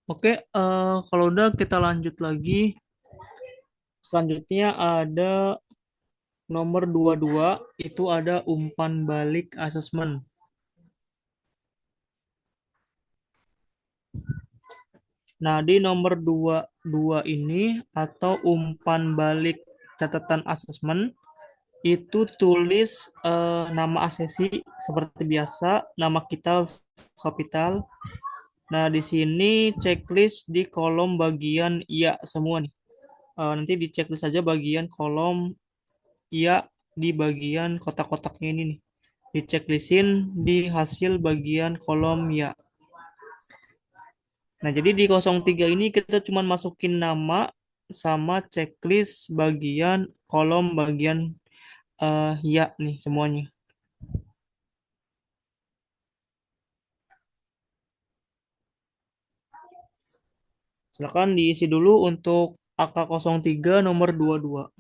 Speaker 1: Oke, kalau udah kita lanjut lagi. Selanjutnya ada nomor 22, itu ada umpan balik asesmen. Nah, di nomor 22 ini atau umpan balik catatan asesmen itu tulis nama asesi seperti biasa, nama kita kapital. Nah, di sini checklist di kolom bagian iya semua nih. Nanti di checklist aja bagian kolom iya di bagian kotak-kotaknya ini nih. Di checklistin di hasil bagian kolom ya. Nah, jadi di 03 ini kita cuma masukin nama sama checklist bagian kolom bagian ya nih semuanya. Silakan diisi dulu untuk AK03 nomor 22.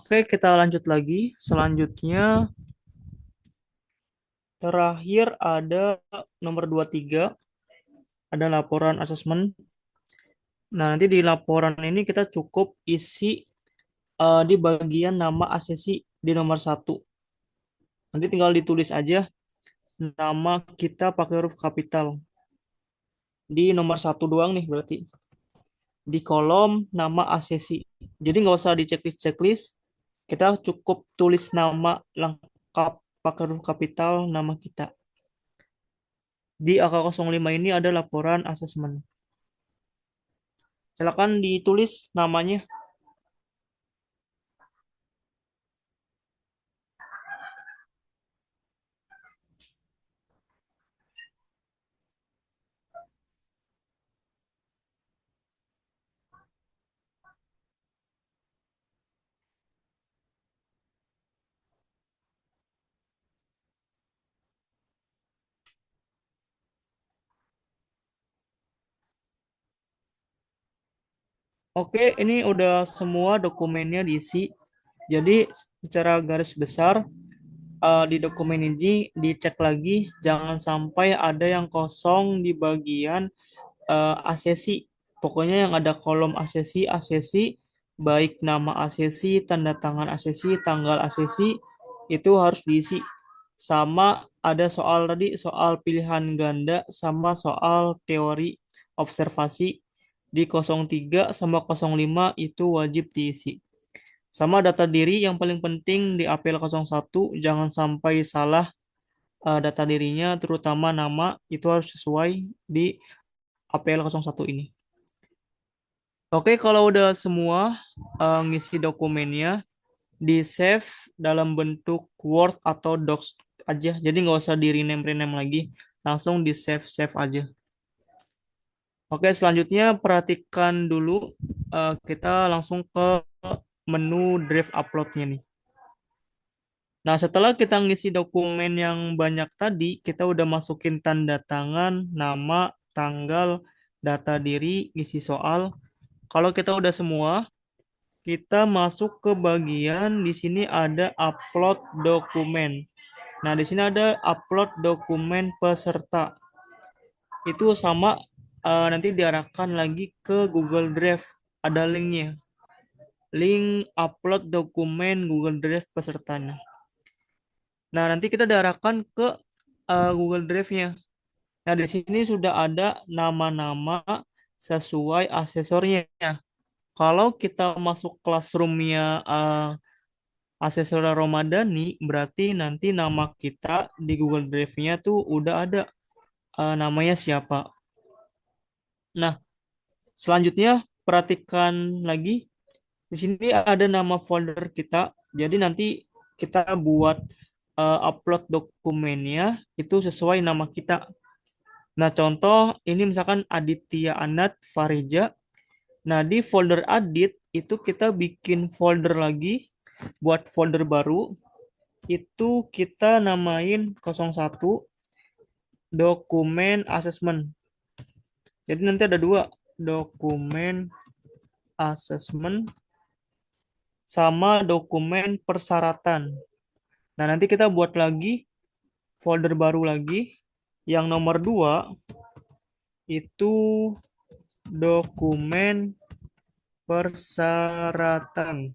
Speaker 1: Oke, kita lanjut lagi. Selanjutnya, terakhir ada nomor 23, ada laporan asesmen. Nah, nanti di laporan ini kita cukup isi di bagian nama asesi di nomor 1. Nanti tinggal ditulis aja nama kita pakai huruf kapital. Di nomor 1 doang nih berarti. Di kolom nama asesi. Jadi nggak usah di checklist. Kita cukup tulis nama lengkap pakai huruf kapital nama kita. Di AK05 ini ada laporan asesmen. Silakan ditulis namanya. Oke, ini udah semua dokumennya diisi. Jadi secara garis besar di dokumen ini dicek lagi, jangan sampai ada yang kosong di bagian asesi. Pokoknya yang ada kolom asesi, asesi, baik nama asesi, tanda tangan asesi, tanggal asesi, itu harus diisi. Sama ada soal tadi, soal pilihan ganda, sama soal teori observasi di 03 sama 05 itu wajib diisi. Sama data diri yang paling penting di APL 01, jangan sampai salah data dirinya, terutama nama, itu harus sesuai di APL 01 ini. Oke, kalau udah semua ngisi dokumennya, di save dalam bentuk Word atau Docs aja. Jadi nggak usah di rename lagi, langsung di save aja. Oke, selanjutnya perhatikan dulu, kita langsung ke menu drive uploadnya nih. Nah, setelah kita ngisi dokumen yang banyak tadi, kita udah masukin tanda tangan, nama, tanggal, data diri, isi soal. Kalau kita udah semua, kita masuk ke bagian di sini ada upload dokumen. Nah, di sini ada upload dokumen peserta. Itu sama nanti diarahkan lagi ke Google Drive. Ada linknya. Link upload dokumen Google Drive pesertanya. Nah, nanti kita diarahkan ke Google Drive-nya. Nah, di sini sudah ada nama-nama sesuai asesornya. Kalau kita masuk classroom-nya asesor Romadani, berarti nanti nama kita di Google Drive-nya tuh udah ada namanya siapa. Nah, selanjutnya perhatikan lagi. Di sini ada nama folder kita. Jadi nanti kita buat upload dokumennya itu sesuai nama kita. Nah, contoh ini misalkan Aditya Anat Farija. Nah, di folder Adit itu kita bikin folder lagi, buat folder baru. Itu kita namain 01 dokumen assessment. Jadi nanti ada 2, dokumen assessment sama dokumen persyaratan. Nah, nanti kita buat lagi folder baru lagi. Yang nomor 2 itu dokumen persyaratan.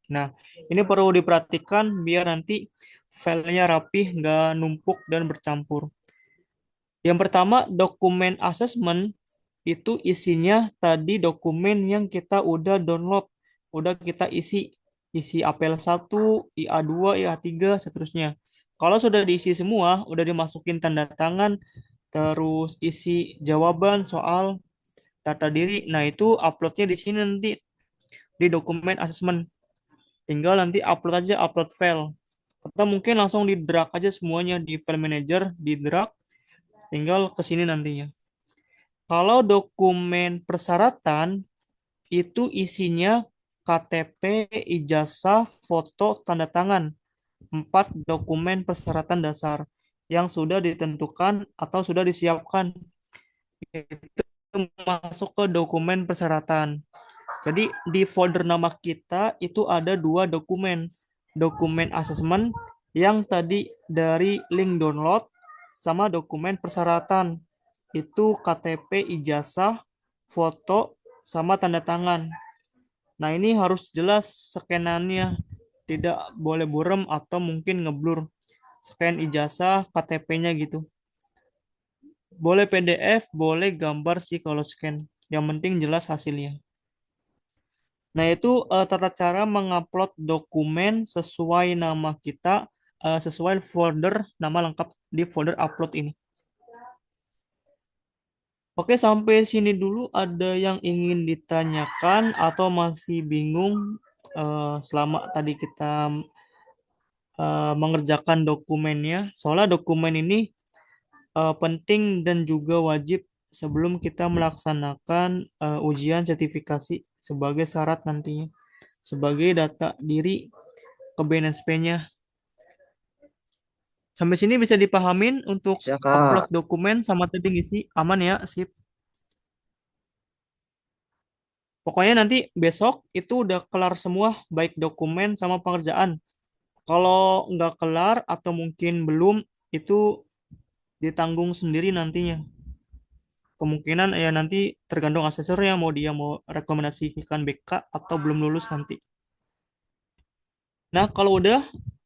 Speaker 1: Nah, ini perlu diperhatikan biar nanti filenya rapih, nggak numpuk dan bercampur. Yang pertama, dokumen assessment itu isinya tadi dokumen yang kita udah download, udah kita isi APL 1, IA2, IA3, seterusnya. Kalau sudah diisi semua, udah dimasukin tanda tangan, terus isi jawaban soal data diri, nah itu uploadnya di sini nanti di dokumen assessment. Tinggal nanti upload aja, upload file. Atau mungkin langsung di drag aja semuanya di file manager, di drag, tinggal ke sini nantinya. Kalau dokumen persyaratan, itu isinya KTP, ijazah, foto, tanda tangan. 4 dokumen persyaratan dasar yang sudah ditentukan atau sudah disiapkan. Itu masuk ke dokumen persyaratan. Jadi di folder nama kita itu ada dua dokumen. Dokumen asesmen yang tadi dari link download sama dokumen persyaratan. Itu KTP, ijazah, foto, sama tanda tangan. Nah, ini harus jelas scanannya. Tidak boleh buram atau mungkin ngeblur. Scan ijazah, KTP-nya gitu. Boleh PDF, boleh gambar sih kalau scan. Yang penting jelas hasilnya. Nah, itu tata cara mengupload dokumen sesuai nama kita, sesuai folder nama lengkap di folder upload ini. Oke, sampai sini dulu. Ada yang ingin ditanyakan atau masih bingung selama tadi kita mengerjakan dokumennya? Soalnya dokumen ini penting dan juga wajib sebelum kita melaksanakan ujian sertifikasi sebagai syarat nantinya, sebagai data diri ke BNSP-nya. Sampai sini bisa dipahamin untuk
Speaker 4: Bisa,
Speaker 1: upload
Speaker 4: Kak.
Speaker 1: dokumen sama tadi ngisi aman ya, sip. Pokoknya nanti besok itu udah kelar semua baik dokumen sama pengerjaan. Kalau nggak kelar atau mungkin belum itu ditanggung sendiri nantinya. Kemungkinan ya nanti tergantung asesornya mau dia mau rekomendasikan BK atau belum lulus nanti. Nah, kalau udah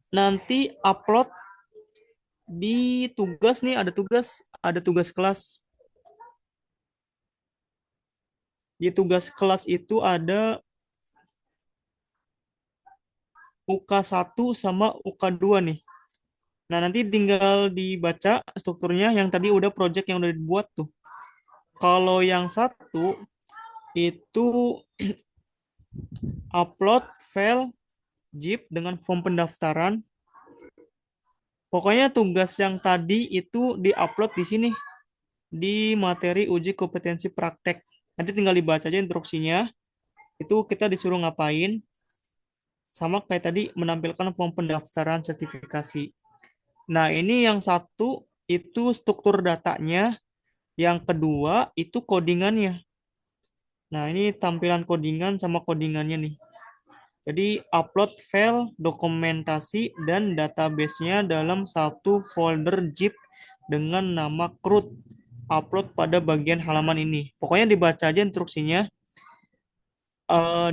Speaker 1: nanti upload di tugas nih ada tugas kelas. Di tugas kelas itu ada UK1 sama UK2 nih. Nah, nanti tinggal dibaca strukturnya yang tadi udah project yang udah dibuat tuh. Kalau yang satu itu upload file zip dengan form pendaftaran. Pokoknya tugas yang tadi itu diupload di sini di materi uji kompetensi praktek. Nanti tinggal dibaca aja instruksinya. Itu kita disuruh ngapain. Sama kayak tadi menampilkan form pendaftaran sertifikasi. Nah, ini yang satu itu struktur datanya. Yang kedua itu codingannya. Nah, ini tampilan codingan sama codingannya nih. Jadi upload file, dokumentasi, dan database-nya dalam satu folder zip dengan nama CRUD. Upload pada bagian halaman ini. Pokoknya dibaca aja instruksinya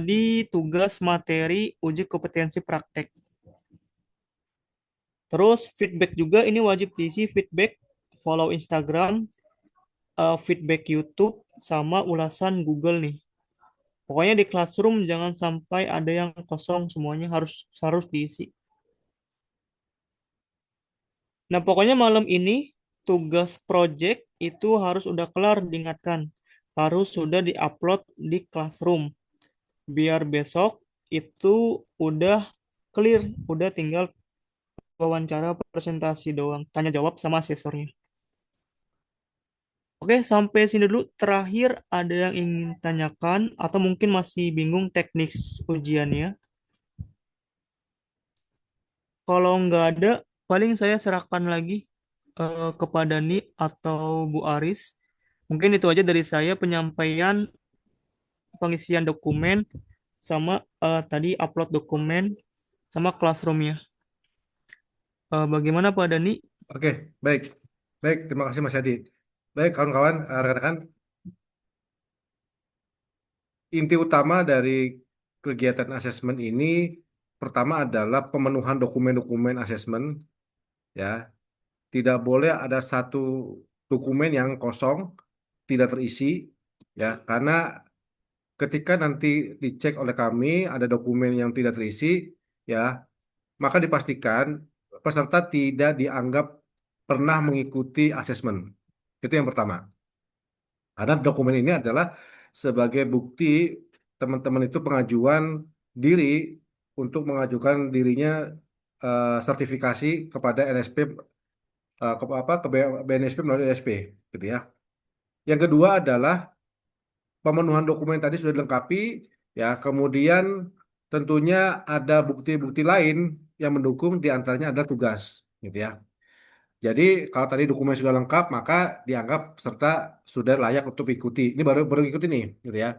Speaker 1: di tugas materi uji kompetensi praktek. Terus feedback juga ini wajib diisi feedback, follow Instagram, feedback YouTube, sama ulasan Google nih. Pokoknya di classroom jangan sampai ada yang kosong, semuanya harus harus diisi. Nah, pokoknya malam ini tugas project itu harus udah kelar diingatkan. Harus sudah diupload di classroom. Biar besok itu udah clear, udah tinggal wawancara presentasi doang, tanya jawab sama asesornya. Oke, sampai sini dulu. Terakhir, ada yang ingin tanyakan atau mungkin masih bingung teknis ujiannya? Kalau nggak ada, paling saya serahkan lagi kepada Ni atau Bu Aris. Mungkin itu aja dari saya penyampaian pengisian dokumen sama tadi upload dokumen sama classroomnya. Bagaimana Pak Dani?
Speaker 7: Oke, baik. Baik, terima kasih Mas Hadi. Baik, kawan-kawan, rekan-rekan, inti utama dari kegiatan asesmen ini pertama adalah pemenuhan dokumen-dokumen asesmen, ya. Tidak boleh ada satu dokumen yang kosong, tidak terisi, ya, karena ketika nanti dicek oleh kami ada dokumen yang tidak terisi, ya, maka dipastikan peserta tidak dianggap pernah mengikuti asesmen. Itu yang pertama. Karena dokumen ini adalah sebagai bukti teman-teman itu pengajuan diri untuk mengajukan dirinya sertifikasi kepada NSP ke BNSP melalui NSP gitu ya. Yang kedua adalah pemenuhan dokumen tadi sudah dilengkapi ya, kemudian tentunya ada bukti-bukti lain yang mendukung di antaranya ada tugas gitu ya. Jadi kalau tadi dokumen sudah lengkap maka dianggap peserta sudah layak untuk ikuti. Ini baru baru ikuti nih gitu ya.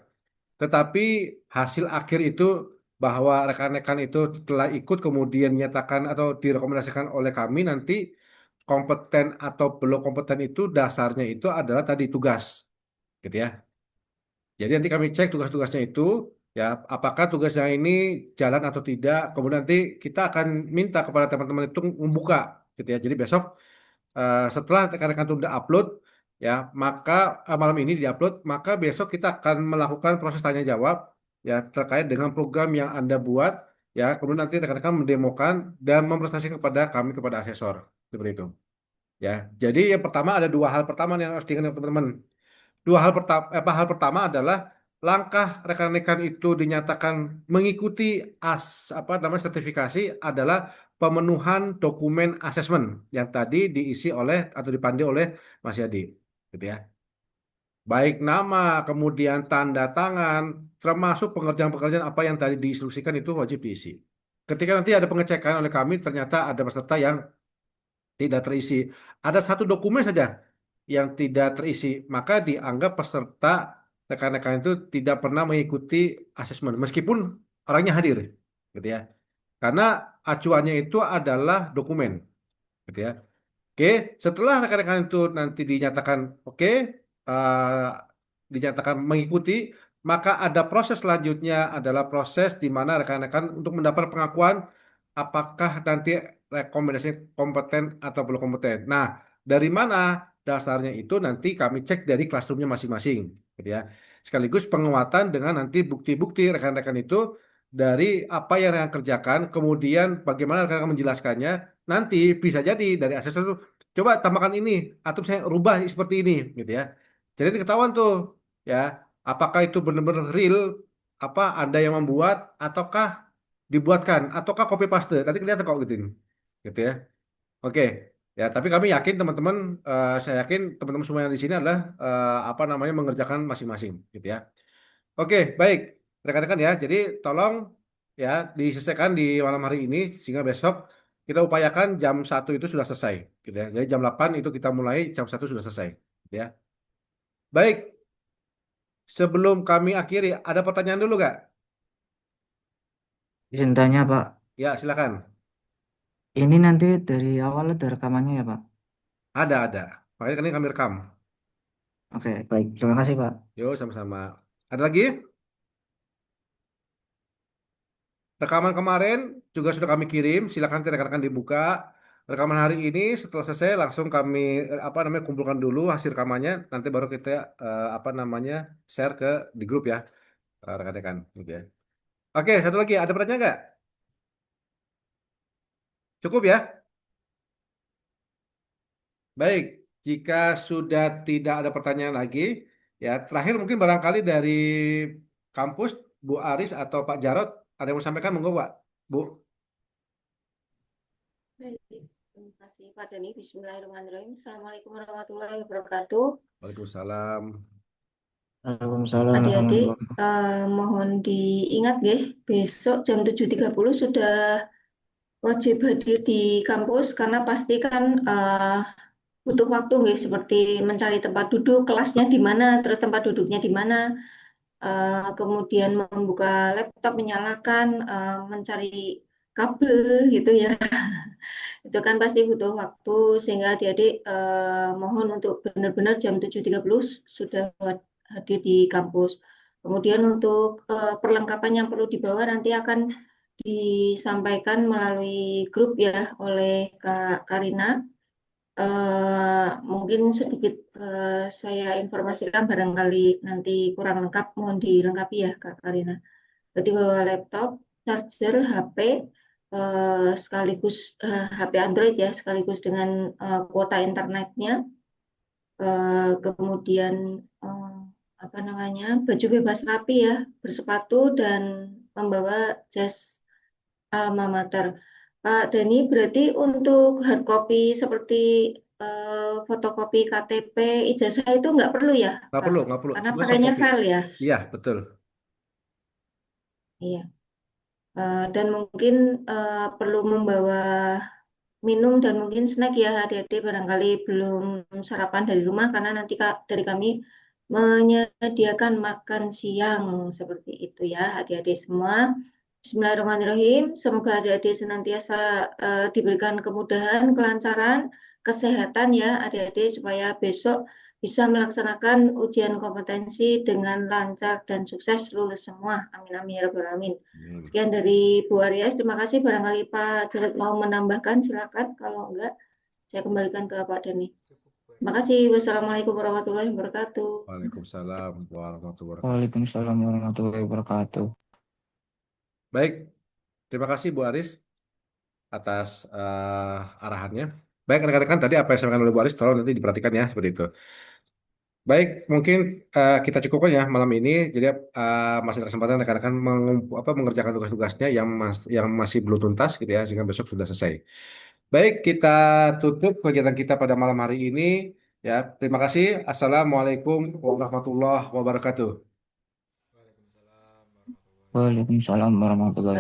Speaker 7: tetapi hasil akhir itu bahwa rekan-rekan itu telah ikut kemudian menyatakan atau direkomendasikan oleh kami nanti kompeten atau belum kompeten itu dasarnya itu adalah tadi tugas, gitu ya. Jadi nanti kami cek tugas-tugasnya itu, ya apakah tugasnya ini jalan atau tidak. Kemudian nanti kita akan minta kepada teman-teman itu membuka, gitu ya. Jadi besok setelah rekan-rekan itu udah upload, ya maka malam ini diupload, maka besok kita akan melakukan proses tanya jawab, ya terkait dengan program yang Anda buat, ya kemudian nanti rekan-rekan mendemokan dan mempresentasikan kepada kami kepada asesor, seperti itu. Ya, jadi yang pertama ada dua hal pertama yang harus diingat teman-teman. Hal pertama adalah langkah rekan-rekan itu dinyatakan mengikuti apa namanya sertifikasi adalah pemenuhan dokumen asesmen yang tadi diisi oleh atau dipandu oleh Mas Yadi, gitu ya. Baik nama, kemudian tanda tangan, termasuk pengerjaan-pengerjaan apa yang tadi diinstruksikan itu wajib diisi. Ketika nanti ada pengecekan oleh kami, ternyata ada peserta yang tidak terisi. Ada satu dokumen saja yang tidak terisi, maka dianggap peserta rekan-rekan itu tidak pernah mengikuti asesmen meskipun orangnya hadir, gitu ya. Karena acuannya itu adalah dokumen, gitu ya. Oke, setelah rekan-rekan itu nanti dinyatakan oke, eh, dinyatakan mengikuti, maka ada proses selanjutnya adalah proses di mana rekan-rekan untuk mendapat pengakuan apakah nanti rekomendasi kompeten atau belum kompeten. Nah, dari mana dasarnya itu nanti kami cek dari classroomnya masing-masing, gitu ya. Sekaligus penguatan dengan nanti bukti-bukti rekan-rekan itu dari apa yang rekan kerjakan, kemudian bagaimana rekan menjelaskannya. Nanti bisa jadi dari asesor itu coba tambahkan ini atau saya rubah seperti ini, gitu ya. Jadi ketahuan tuh, ya, apakah itu benar-benar real apa Anda yang membuat ataukah dibuatkan ataukah copy paste. Tadi kelihatan kok gitu ya. Oke. Ya, tapi kami yakin teman-teman, saya yakin teman-teman semua yang di sini adalah apa namanya mengerjakan masing-masing, gitu ya. Oke, baik, rekan-rekan ya. Jadi tolong ya diselesaikan di malam hari ini sehingga besok kita upayakan jam 1 itu sudah selesai, gitu ya. Jadi jam 8 itu kita mulai, jam 1 sudah selesai, gitu ya. Baik, sebelum kami akhiri, ada pertanyaan dulu nggak?
Speaker 8: Izin tanya Pak,
Speaker 7: Ya, silakan.
Speaker 8: ini nanti dari awal ada rekamannya ya Pak?
Speaker 7: Ada. Makanya kan ini kami rekam.
Speaker 8: Oke, baik. Terima kasih Pak.
Speaker 7: Yo, sama-sama. Ada lagi? Rekaman kemarin juga sudah kami kirim, silakan nanti rekan-rekan dibuka. Rekaman hari ini setelah selesai langsung kami apa namanya kumpulkan dulu hasil rekamannya, nanti baru kita apa namanya share ke di grup ya rekan-rekan. Oke. Oke, satu lagi ada pertanyaan nggak? Cukup ya? Baik, jika sudah tidak ada pertanyaan lagi, ya terakhir mungkin barangkali dari kampus Bu Aris atau Pak Jarot ada yang mau sampaikan, monggo Pak. Bu.
Speaker 9: Baik, terima kasih Pak Dani. Bismillahirrahmanirrahim. Assalamualaikum warahmatullahi wabarakatuh.
Speaker 7: Waalaikumsalam.
Speaker 8: Waalaikumsalam
Speaker 9: Adik-adik,
Speaker 8: warahmatullahi
Speaker 9: mohon diingat nggih, besok jam 7.30 sudah wajib hadir di kampus karena pasti kan butuh waktu nggih, seperti mencari tempat duduk, kelasnya di mana, terus tempat duduknya di mana, kemudian membuka laptop, menyalakan, mencari kabel gitu ya. Itu kan pasti butuh waktu sehingga adik-adik mohon untuk benar-benar jam 7.30 sudah hadir di kampus. Kemudian untuk perlengkapan yang perlu dibawa nanti akan disampaikan melalui grup ya oleh Kak Karina. Mungkin sedikit saya informasikan, barangkali nanti kurang lengkap, mohon dilengkapi ya Kak Karina. Berarti bawa laptop, charger, HP, sekaligus HP Android ya, sekaligus dengan kuota internetnya, kemudian apa namanya baju bebas rapi ya, bersepatu dan membawa jas alma mater. Pak Dani, berarti untuk hard copy seperti fotokopi KTP, ijazah itu nggak perlu ya,
Speaker 7: Nggak
Speaker 9: Pak?
Speaker 7: perlu, nggak perlu.
Speaker 9: Karena
Speaker 7: Semua soft
Speaker 9: pakainya
Speaker 7: copy.
Speaker 9: file ya.
Speaker 7: Iya, betul.
Speaker 9: Iya. Dan mungkin perlu membawa minum dan mungkin snack ya adik-adik, barangkali belum sarapan dari rumah karena nanti dari kami menyediakan makan siang seperti itu ya adik-adik semua. Bismillahirrahmanirrahim. Semoga adik-adik senantiasa diberikan kemudahan, kelancaran, kesehatan ya adik-adik supaya besok bisa melaksanakan ujian kompetensi dengan lancar dan sukses lulus semua. Amin amin ya rabbal alamin. Sekian dari Bu Aries. Terima kasih. Barangkali Pak Jarod mau menambahkan, silakan. Kalau enggak, saya kembalikan ke Pak Dani. Terima kasih. Wassalamualaikum warahmatullahi wabarakatuh.
Speaker 7: Waalaikumsalam warahmatullahi wabarakatuh.
Speaker 2: Waalaikumsalam warahmatullahi wabarakatuh.
Speaker 7: Baik, terima kasih Bu Aris atas arahannya. Baik, rekan-rekan, tadi apa yang disampaikan oleh Bu Aris, tolong nanti diperhatikan ya, seperti itu. Baik, mungkin kita cukupkan ya malam ini. Jadi masih ada kesempatan rekan-rekan mengerjakan tugas-tugasnya yang masih belum tuntas gitu ya, sehingga besok sudah selesai. Baik, kita tutup kegiatan kita pada malam hari ini. Ya, terima kasih. Assalamualaikum warahmatullahi wabarakatuh.
Speaker 2: Waalaikumsalam warahmatullahi